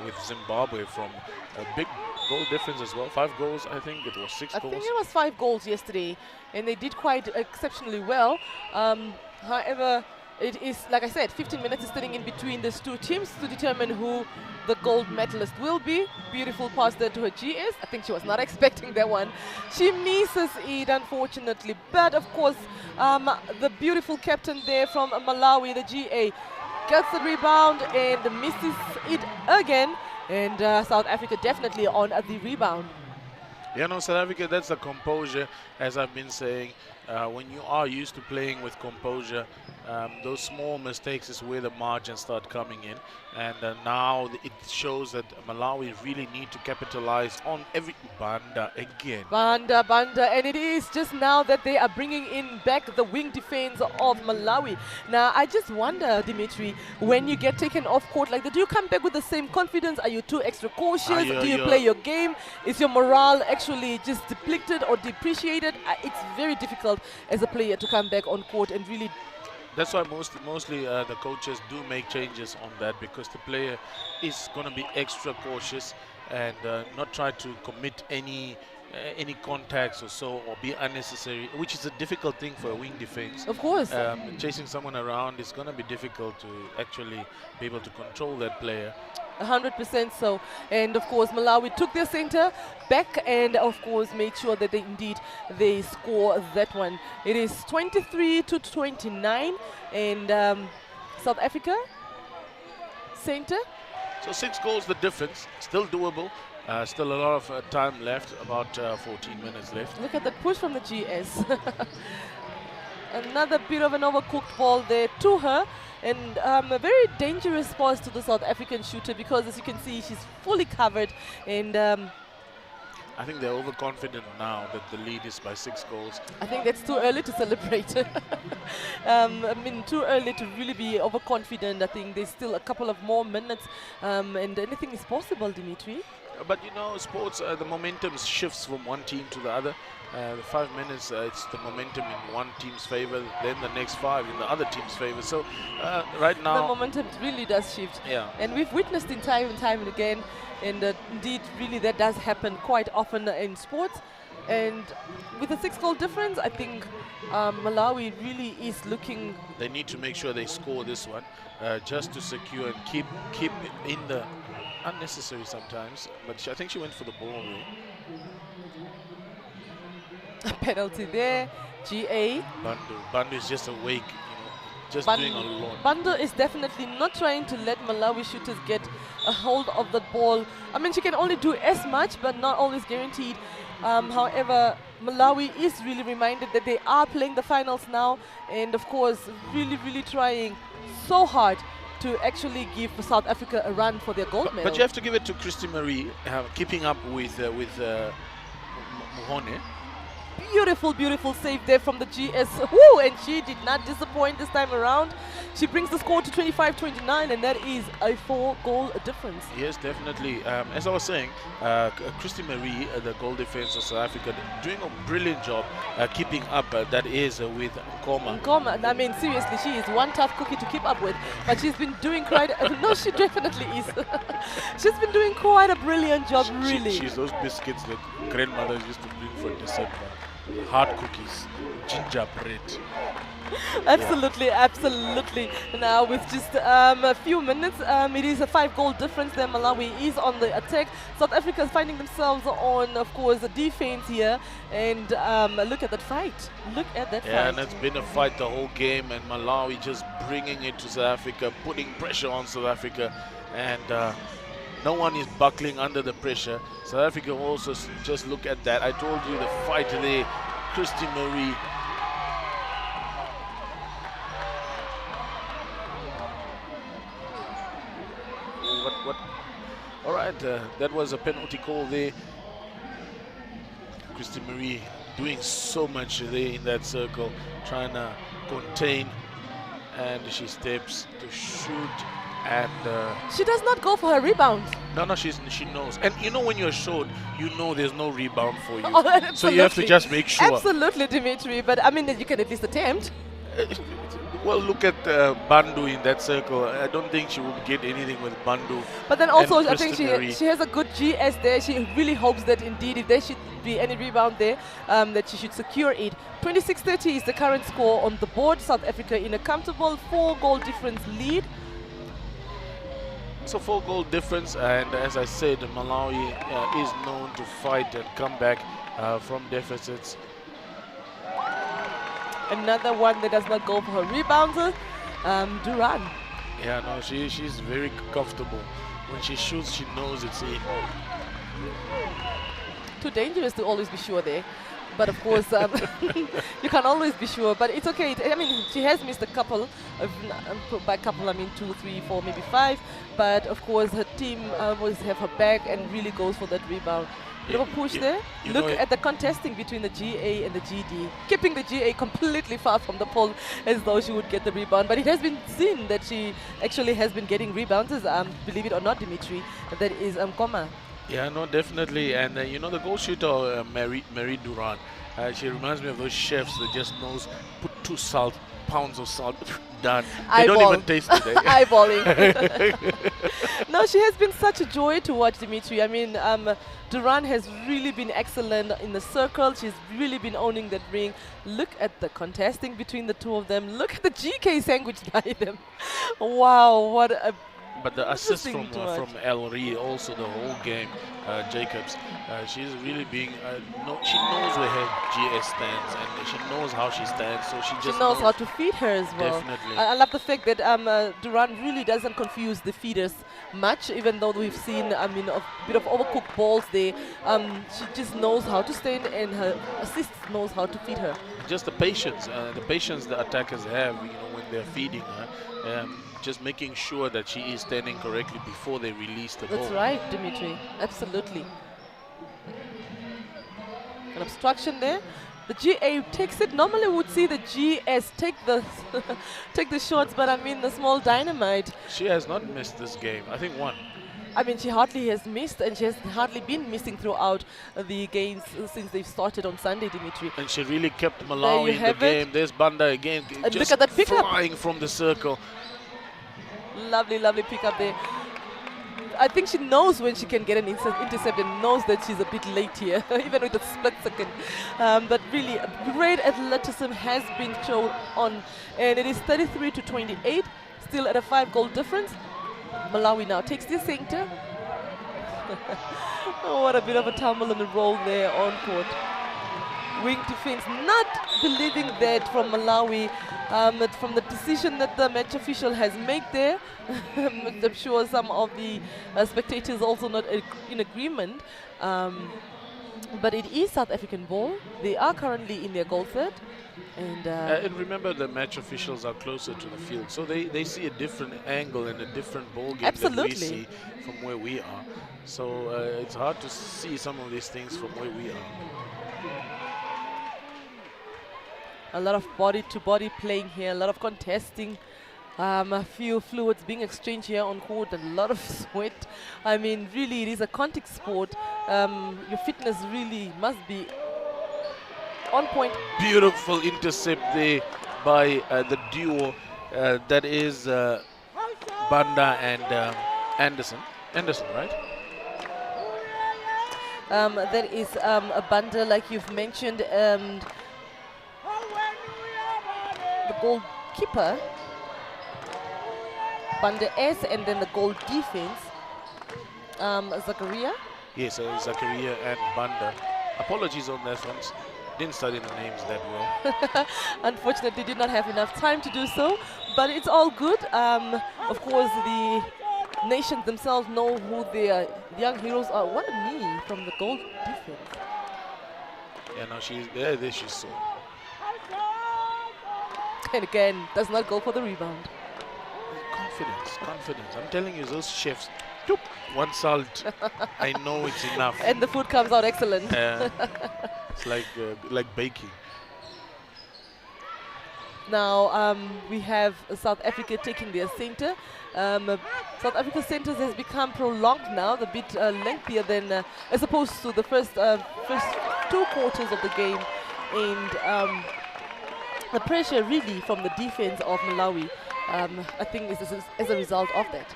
with Zimbabwe from a big goal difference as well. 5 goals, I think it was 6 I goals. think it was 5 goals yesterday, and they did quite exceptionally well. However, it is, like I said, 15 minutes is standing in between these two teams to determine who the gold medalist will be. Beautiful pass there to her GS. I think she was not expecting that one. She misses it, unfortunately. But, of course, the beautiful captain there from Malawi, the GA, gets the rebound and misses it again. And South Africa definitely on the rebound. Yeah, no, South Africa, that's the composure, as I've been saying. When you are used to playing with composure, those small mistakes is where the margins start coming in. And now it shows that Malawi really need to capitalize on every Banda again. Banda, and it is just now that they are bringing in back the wing defense of Malawi. Now, I just wonder, Dimitri, when you get taken off court like that, do you come back with the same confidence? Are you too extra cautious? Do you play your game? Is your morale actually just depleted or depreciated? It's very difficult as a player to come back on court and really. That's why mostly the coaches do make changes on that, because the player is going to be extra cautious and not try to commit any contacts or so, or be unnecessary, which is a difficult thing for a wing defense. Of course. Chasing someone around is going to be difficult to actually be able to control that player. 100% so. And of course, Malawi took their center back and of course made sure that they score that one. It is 23-29, and South Africa center. So 6 goals the difference, still doable. Still a lot of time left, about 14 minutes left. Look at that push from the GS. Another bit of an overcooked ball there to her, and a very dangerous pass to the South African shooter, because as you can see, she's fully covered. And I think they're overconfident now that the lead is by 6 goals. I think that's too early to celebrate. I mean, too early to really be overconfident. I think there's still a couple of more minutes, and anything is possible, Dimitri. But you know, sports, the momentum shifts from one team to the other. The 5 minutes, it's the momentum in one team's favor, then the next 5 in the other team's favor. So right now, the momentum really does shift. Yeah. And we've witnessed in time and again, and indeed, really that does happen quite often in sports. And with a 6-goal difference, I think Malawi really is looking. They need to make sure they score this one, just to secure and keep in the unnecessary sometimes. But I think she went for the ball. A penalty there. GA. Bandu is just awake, just doing a lot. Bandu is definitely not trying to let Malawi shooters get a hold of the ball. I mean, she can only do as much, but not always guaranteed. However, Malawi is really reminded that they are playing the finals now, and of course, really trying so hard to actually give South Africa a run for their gold medal. But you have to give it to Christy Marie, keeping up with Muhone. Beautiful save there from the GS. Woo, and she did not disappoint this time around. She brings the score to 25-29, and that is a 4-goal difference. Yes, definitely. As I was saying, Christy Marie, the goal defense of South Africa, doing a brilliant job keeping up, that is with Nkoma. Nkoma, I mean, seriously, she is one tough cookie to keep up with, but she's been doing quite no, she definitely is. She's been doing quite a brilliant job, really. She's those biscuits that grandmothers used to bring for December. Hard cookies, gingerbread. Absolutely. Now with just a few minutes, it is a 5-goal difference. Then Malawi is on the attack. South Africa is finding themselves on, of course, the defense here. And look at that fight. Yeah, and it's been a fight the whole game, and Malawi just bringing it to South Africa, putting pressure on South Africa, and no one is buckling under the pressure. South Africa also just look at that. I told you the fight there, Christy Marie. What? All right, that was a penalty call there. Christy Marie doing so much there in that circle, trying to contain, and she steps to shoot. And she does not go for her rebound. No, she knows. And you know, when you're short, you know there's no rebound for you. Oh, so you have to just make sure. Absolutely, Dimitri. But I mean, you can at least attempt. Well, look at Bandu in that circle. I don't think she will get anything with Bandu. But then and also, I think Kristen Marie. she has a good GS there. She really hopes that indeed, if there should be any rebound there, that she should secure it. 26-30 is the current score on the board. South Africa in a comfortable 4-goal difference lead. It's a 4-goal difference, and as I said, Malawi is known to fight and come back from deficits. Another one that does not go for her rebounder, Duran. Yeah, no, she's very comfortable. When she shoots, she knows it's in. Too dangerous to always be sure there. But of course, you can't always be sure. But it's okay. I mean, she has missed a couple. By couple, I mean 2, 3, 4, maybe 5. But of course, her team always have her back and really goes for that rebound. Bit of a push there. Look at the contesting between the GA and the GD. Keeping the GA completely far from the pole as though she would get the rebound. But it has been seen that she actually has been getting rebounds, believe it or not, Dimitri. That is Koma. Yeah, no, definitely. And you know, the goal shooter, Marie Duran, she reminds me of those chefs that just knows, put 2 pounds of salt, done. They don't even taste it. Eyeballing. No, she has been such a joy to watch, Dimitri. I mean, Duran has really been excellent in the circle. She's really been owning that ring. Look at the contesting between the two of them. Look at the GK sandwich by them. Wow, what a... But the assist from Elrie, also the whole game, Jacobs, she's really being, she knows where her GS stands and she knows how she stands, so she just knows how to feed her as well. Definitely. I love the fact that Duran really doesn't confuse the feeders much, even though we've seen, I mean, a bit of overcooked balls there. She just knows how to stand and her assist knows how to feed her. Just the patience the attackers have, you know, when they're feeding her. Just making sure that she is standing correctly before they release the ball. That's right, Dimitri. Absolutely. An obstruction there. The GA takes it. Normally we would see the GS take the take the shots, but I mean the small dynamite. She has not missed this game. I think one. I mean, she hardly has missed, and she has hardly been missing throughout the games since they've started on Sunday, Dimitri. And she really kept Malawi in the game. There's Banda again, and just look at that pickup. Flying from the circle. Lovely, lovely pickup there. I think she knows when she can get an intercept and knows that she's a bit late here, even with a split second. But really, great athleticism has been shown on, and it is 33-28, still at a 5-goal difference. Malawi now takes the center. Oh, what a bit of a tumble and a roll there on court. Wing defense, not believing that from Malawi, from the decision that the match official has made there. I'm sure some of the spectators also not in agreement. But it is South African ball. They are currently in their goal third. And remember, the match officials are closer to the field, so they see a different angle and a different ball game than we see from where we are. So it's hard to see some of these things from where we are. A lot of body-to-body playing here, a lot of contesting, a few fluids being exchanged here on court, and a lot of sweat. I mean, really, it is a contact sport. Your fitness really must be on point. Beautiful intercept there by the duo. That is Banda and Anderson. Anderson, right? That is a Banda, like you've mentioned, and the goalkeeper, Banda S, and then the goal defense, Zakaria. Yes, Zakaria and Banda. Apologies on that one. Didn't study the names that well. Unfortunately, did not have enough time to do so, but it's all good. Of course, the nations themselves know who their young heroes are. What a knee from the goal defense. Yeah, now she's there she saw. And again, does not go for the rebound. Confidence. I'm telling you, those chefs, one salt, I know it's enough. And the food comes out excellent. It's like baking. Now we have South Africa taking their center. South Africa's centers has become prolonged now, a bit lengthier than as opposed to the first 2 quarters of the game. And the pressure really from the defense of Malawi, I think is as a result of that.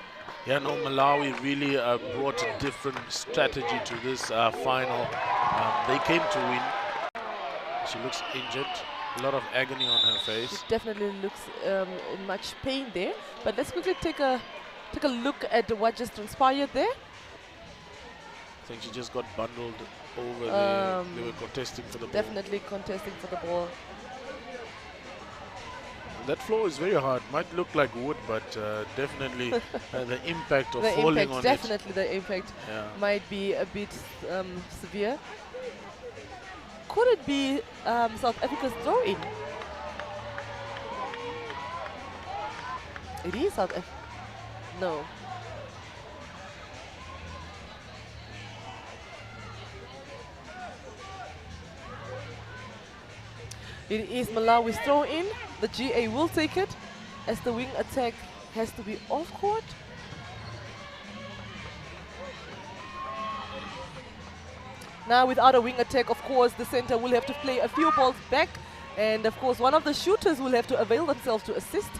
Yeah, no, Malawi really brought a different strategy to this final. They came to win. She looks injured. A lot of agony on her She face. definitely looks in much pain there. But let's quickly take a look at what just transpired there. I think she just got bundled over there. They were contesting for the ball. Definitely contesting for the ball. That floor is very hard. Might look like wood, but definitely the impact of The falling impact, on definitely the impact Yeah. might be a bit severe. Could it be South Africa's throw-in? It is South Africa. No. It is Malawi's throw-in. The GA will take it as the wing attack has to be off court. Now without a wing attack, of course, the center will have to play a few balls back. And of course, one of the shooters will have to avail themselves to assist.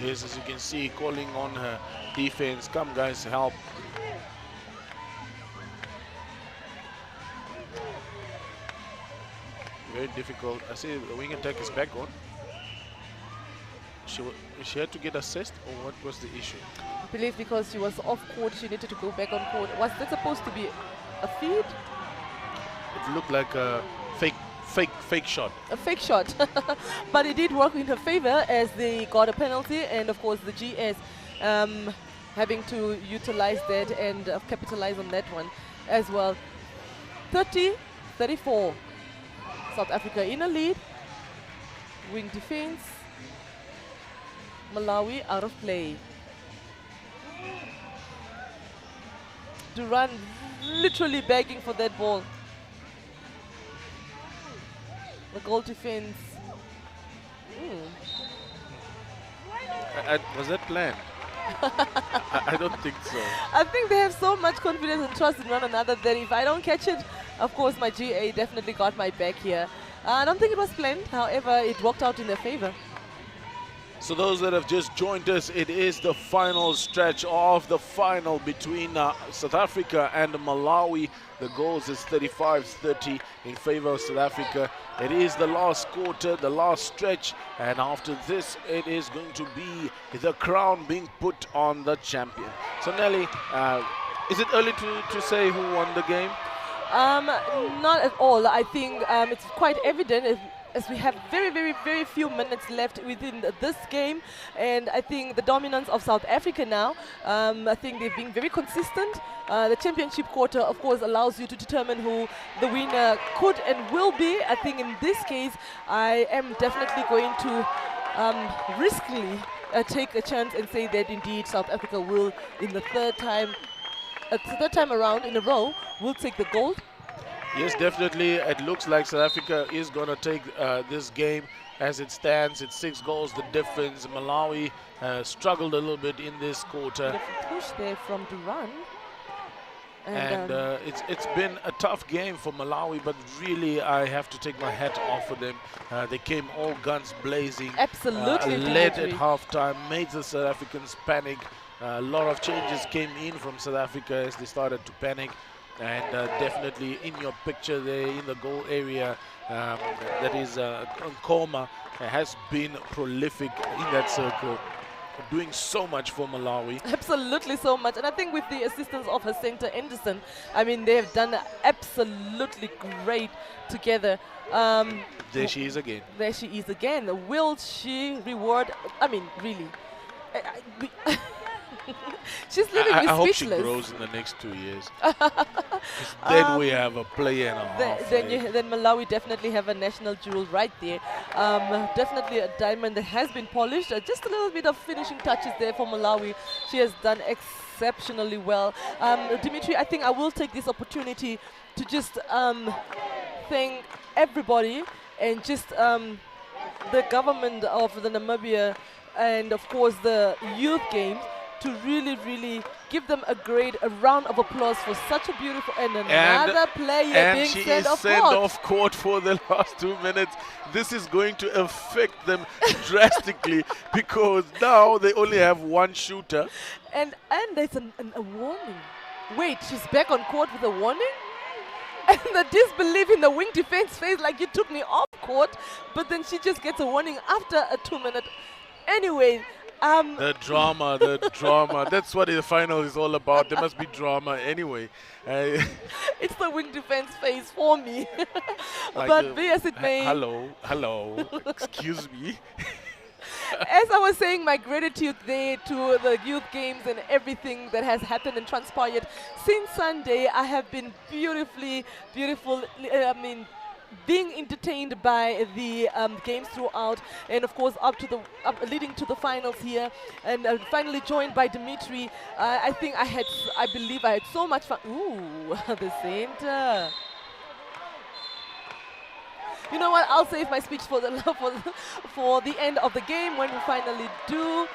Yes, as you can see, calling on her defense. Come guys, help. Very difficult. I see the wing attack is back on. She had to get assist, or what was the issue? I believe because she was off court, she needed to go back on court. Was that supposed to be a feed? It looked like a fake shot. A fake shot. But it did work in her favor as they got a penalty, and of course the GS having to utilize that and capitalize on that one as well. 30-34. South Africa in a lead. Wing defense. Malawi out of play. Duran literally begging for that ball. The goal defense. Was that planned? I don't think so. I think they have so much confidence and trust in one another that if I don't catch it, of course my GA definitely got my back here. I don't think it was planned, however, it worked out in their favor. So those that have just joined us, it is the final stretch of the final between South Africa and Malawi. The goals is 35-30 in favor of South Africa. It is the last quarter, the last stretch, and after this it is going to be the crown being put on the champion. So Nelly, is it early to say who won the game? Not at all. I think it's quite evident as we have very few minutes left within this game, and I think the dominance of South Africa now, I think they've been very consistent. The championship quarter, of course, allows you to determine who the winner could and will be. I think in this case, I am definitely going to riskily take a chance and say that indeed South Africa will, in the third time around in a row, will take the gold. Yes, definitely. It looks like South Africa is going to take this game as it stands. It's 6 goals the difference. Malawi struggled a little bit in this quarter. Beautiful push there from Duran. And it's been a tough game for Malawi, but really I have to take my hat off for them. They came all guns blazing. Absolutely. Led at halftime, made the South Africans panic. A lot of changes came in from South Africa as they started to panic. And definitely in your picture there in the goal area, that is Nkoma has been prolific in that circle, doing so much for Malawi. Absolutely so much. And I think with the assistance of her center, Anderson, I mean, they have done absolutely great together. There she is again. There she is again. Will she reward? I mean, really. She's leaving me I hope she speechless. grows in the next 2 years. Then we have a player and a half. Then Malawi definitely have a national jewel right there. Definitely a diamond that has been polished. Just a little bit of finishing touches there for Malawi. She has done exceptionally well. Dimitri, I think I will take this opportunity to just thank everybody and just the government of the Namibia and of course the youth games to really, really give them a round of applause for such a beautiful and another player And being she sent is off sent court. off court for the last 2 minutes. This is going to affect them drastically because now they only have one shooter. And there's a warning. Wait, she's back on court with a warning? And the disbelief in the wing defense face, like you took me off court, but then she just gets a warning after a 2-minute. Anyway, The drama, the drama. That's what the final is all about. There must be drama anyway. it's the wing defense phase for me. Like But be as it may, hello, excuse me. as I was saying, my gratitude there to the youth games and everything that has happened and transpired since Sunday. I have been being entertained by the games throughout, and of course leading to the finals here, and finally joined by Dimitri. I believe I had so much fun. Ooh, the center. You know what? I'll save my speech for the for the end of the game when we finally do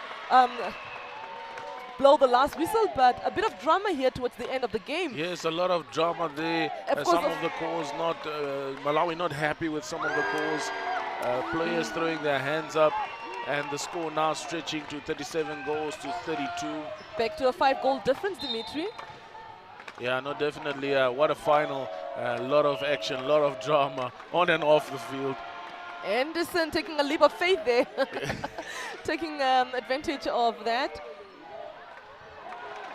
blow the last whistle. But a bit of drama here towards the end of the game. Yes, a lot of drama there. Some of the calls not Malawi not happy with some of the calls. Players throwing their hands up, and the score now stretching to 37 goals to 32. Back to a 5-goal difference, Dimitri. Yeah, no, definitely. What a final. A lot of action, a lot of drama on and off the field. Anderson taking a leap of faith there. Taking advantage of that.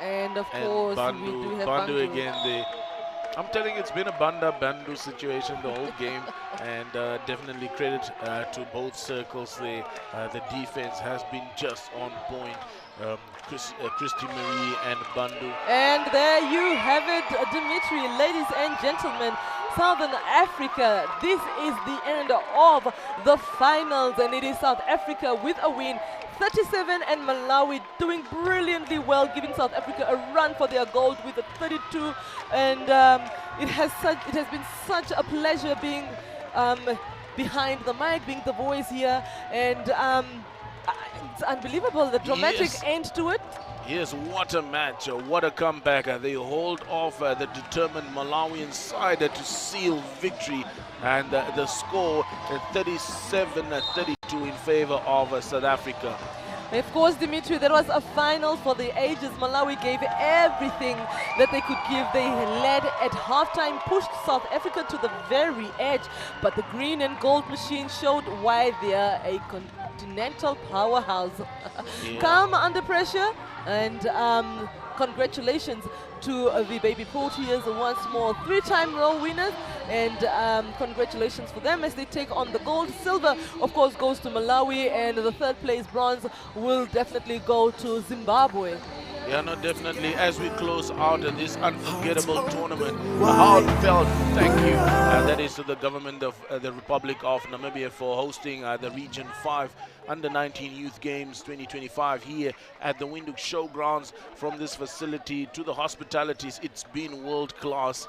And of course, we do have Bandu Bandu again there. I'm telling you, it's been a Bandu situation the whole game, and definitely credit to both circles there. The defense has been just on point. Christy Marie and Bandu. And there you have it, Dimitri, ladies and gentlemen. Southern Africa, this is the end of the finals, and it is South Africa with a win. 37 and Malawi doing brilliantly well, giving South Africa a run for their gold with a 32. And it has been such a pleasure being behind the mic, being the voice here, and it's unbelievable, the dramatic end to it. Yes, what a match, what a comeback. They hold off the determined Malawian side to seal victory, and the score 37-32 in favor of South Africa. Of course, Dimitri, there was a final for the ages. Malawi gave everything that they could give. They led at halftime, pushed South Africa to the very edge, but the green and gold machine showed why they are a continental powerhouse. Come under pressure, and congratulations to the Baby Proteas once more, 3-time row winners, and congratulations for them as they take on the gold. Silver, of course, goes to Malawi, and the third place bronze will definitely go to Zimbabwe. Yeah, no, definitely. As we close out this unforgettable tournament, a heartfelt thank you. That is to the government of the Republic of Namibia for hosting the Region 5 Under-19 Youth Games 2025 here at the Windhoek Showgrounds. From this facility to the hospitalities, it's been world-class.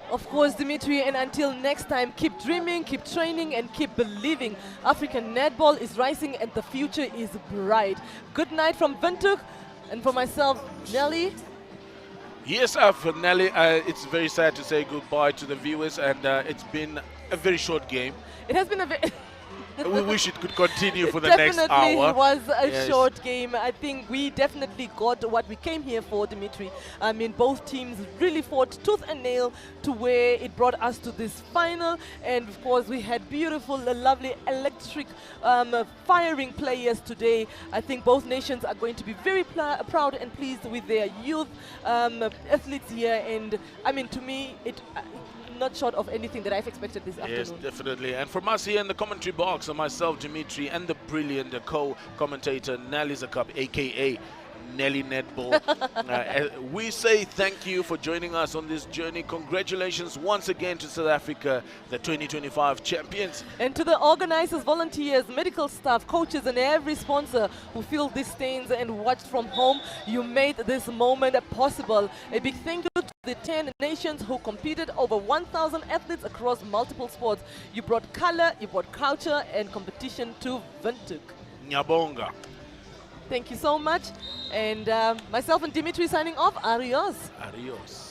Of course, Dimitri, and until next time, keep dreaming, keep training, and keep believing. African netball is rising and the future is bright. Good night from Windhoek, and for myself, Nelly. Yes, for Nelly, it's very sad to say goodbye to the viewers, and it's been a very short game. It has been a very... We wish it could continue for the next hour. Definitely was a short game. I think we definitely got what we came here for, Dimitri. I mean, both teams really fought tooth and nail to where it brought us to this final. And of course, we had beautiful, lovely, electric, firing players today. I think both nations are going to be very proud and pleased with their youth athletes here. And I mean, to me, it... not short of anything that I've expected this afternoon. Yes, definitely. And from us here in the commentary box, myself, Dimitri, and the brilliant co-commentator, Nelly Zakab, a.k.a. Nelly Netball. We say thank you for joining us on this journey. Congratulations once again to South Africa, the 2025 champions. And to the organizers, volunteers, medical staff, coaches, and every sponsor who filled these stands and watched from home, you made this moment possible. A big thank you to the 10 nations who competed, over 1,000 athletes across multiple sports. You brought color, you brought culture and competition to Windhoek. Nyabonga. Thank you so much. And myself and Dimitri signing off. Adios. Adios.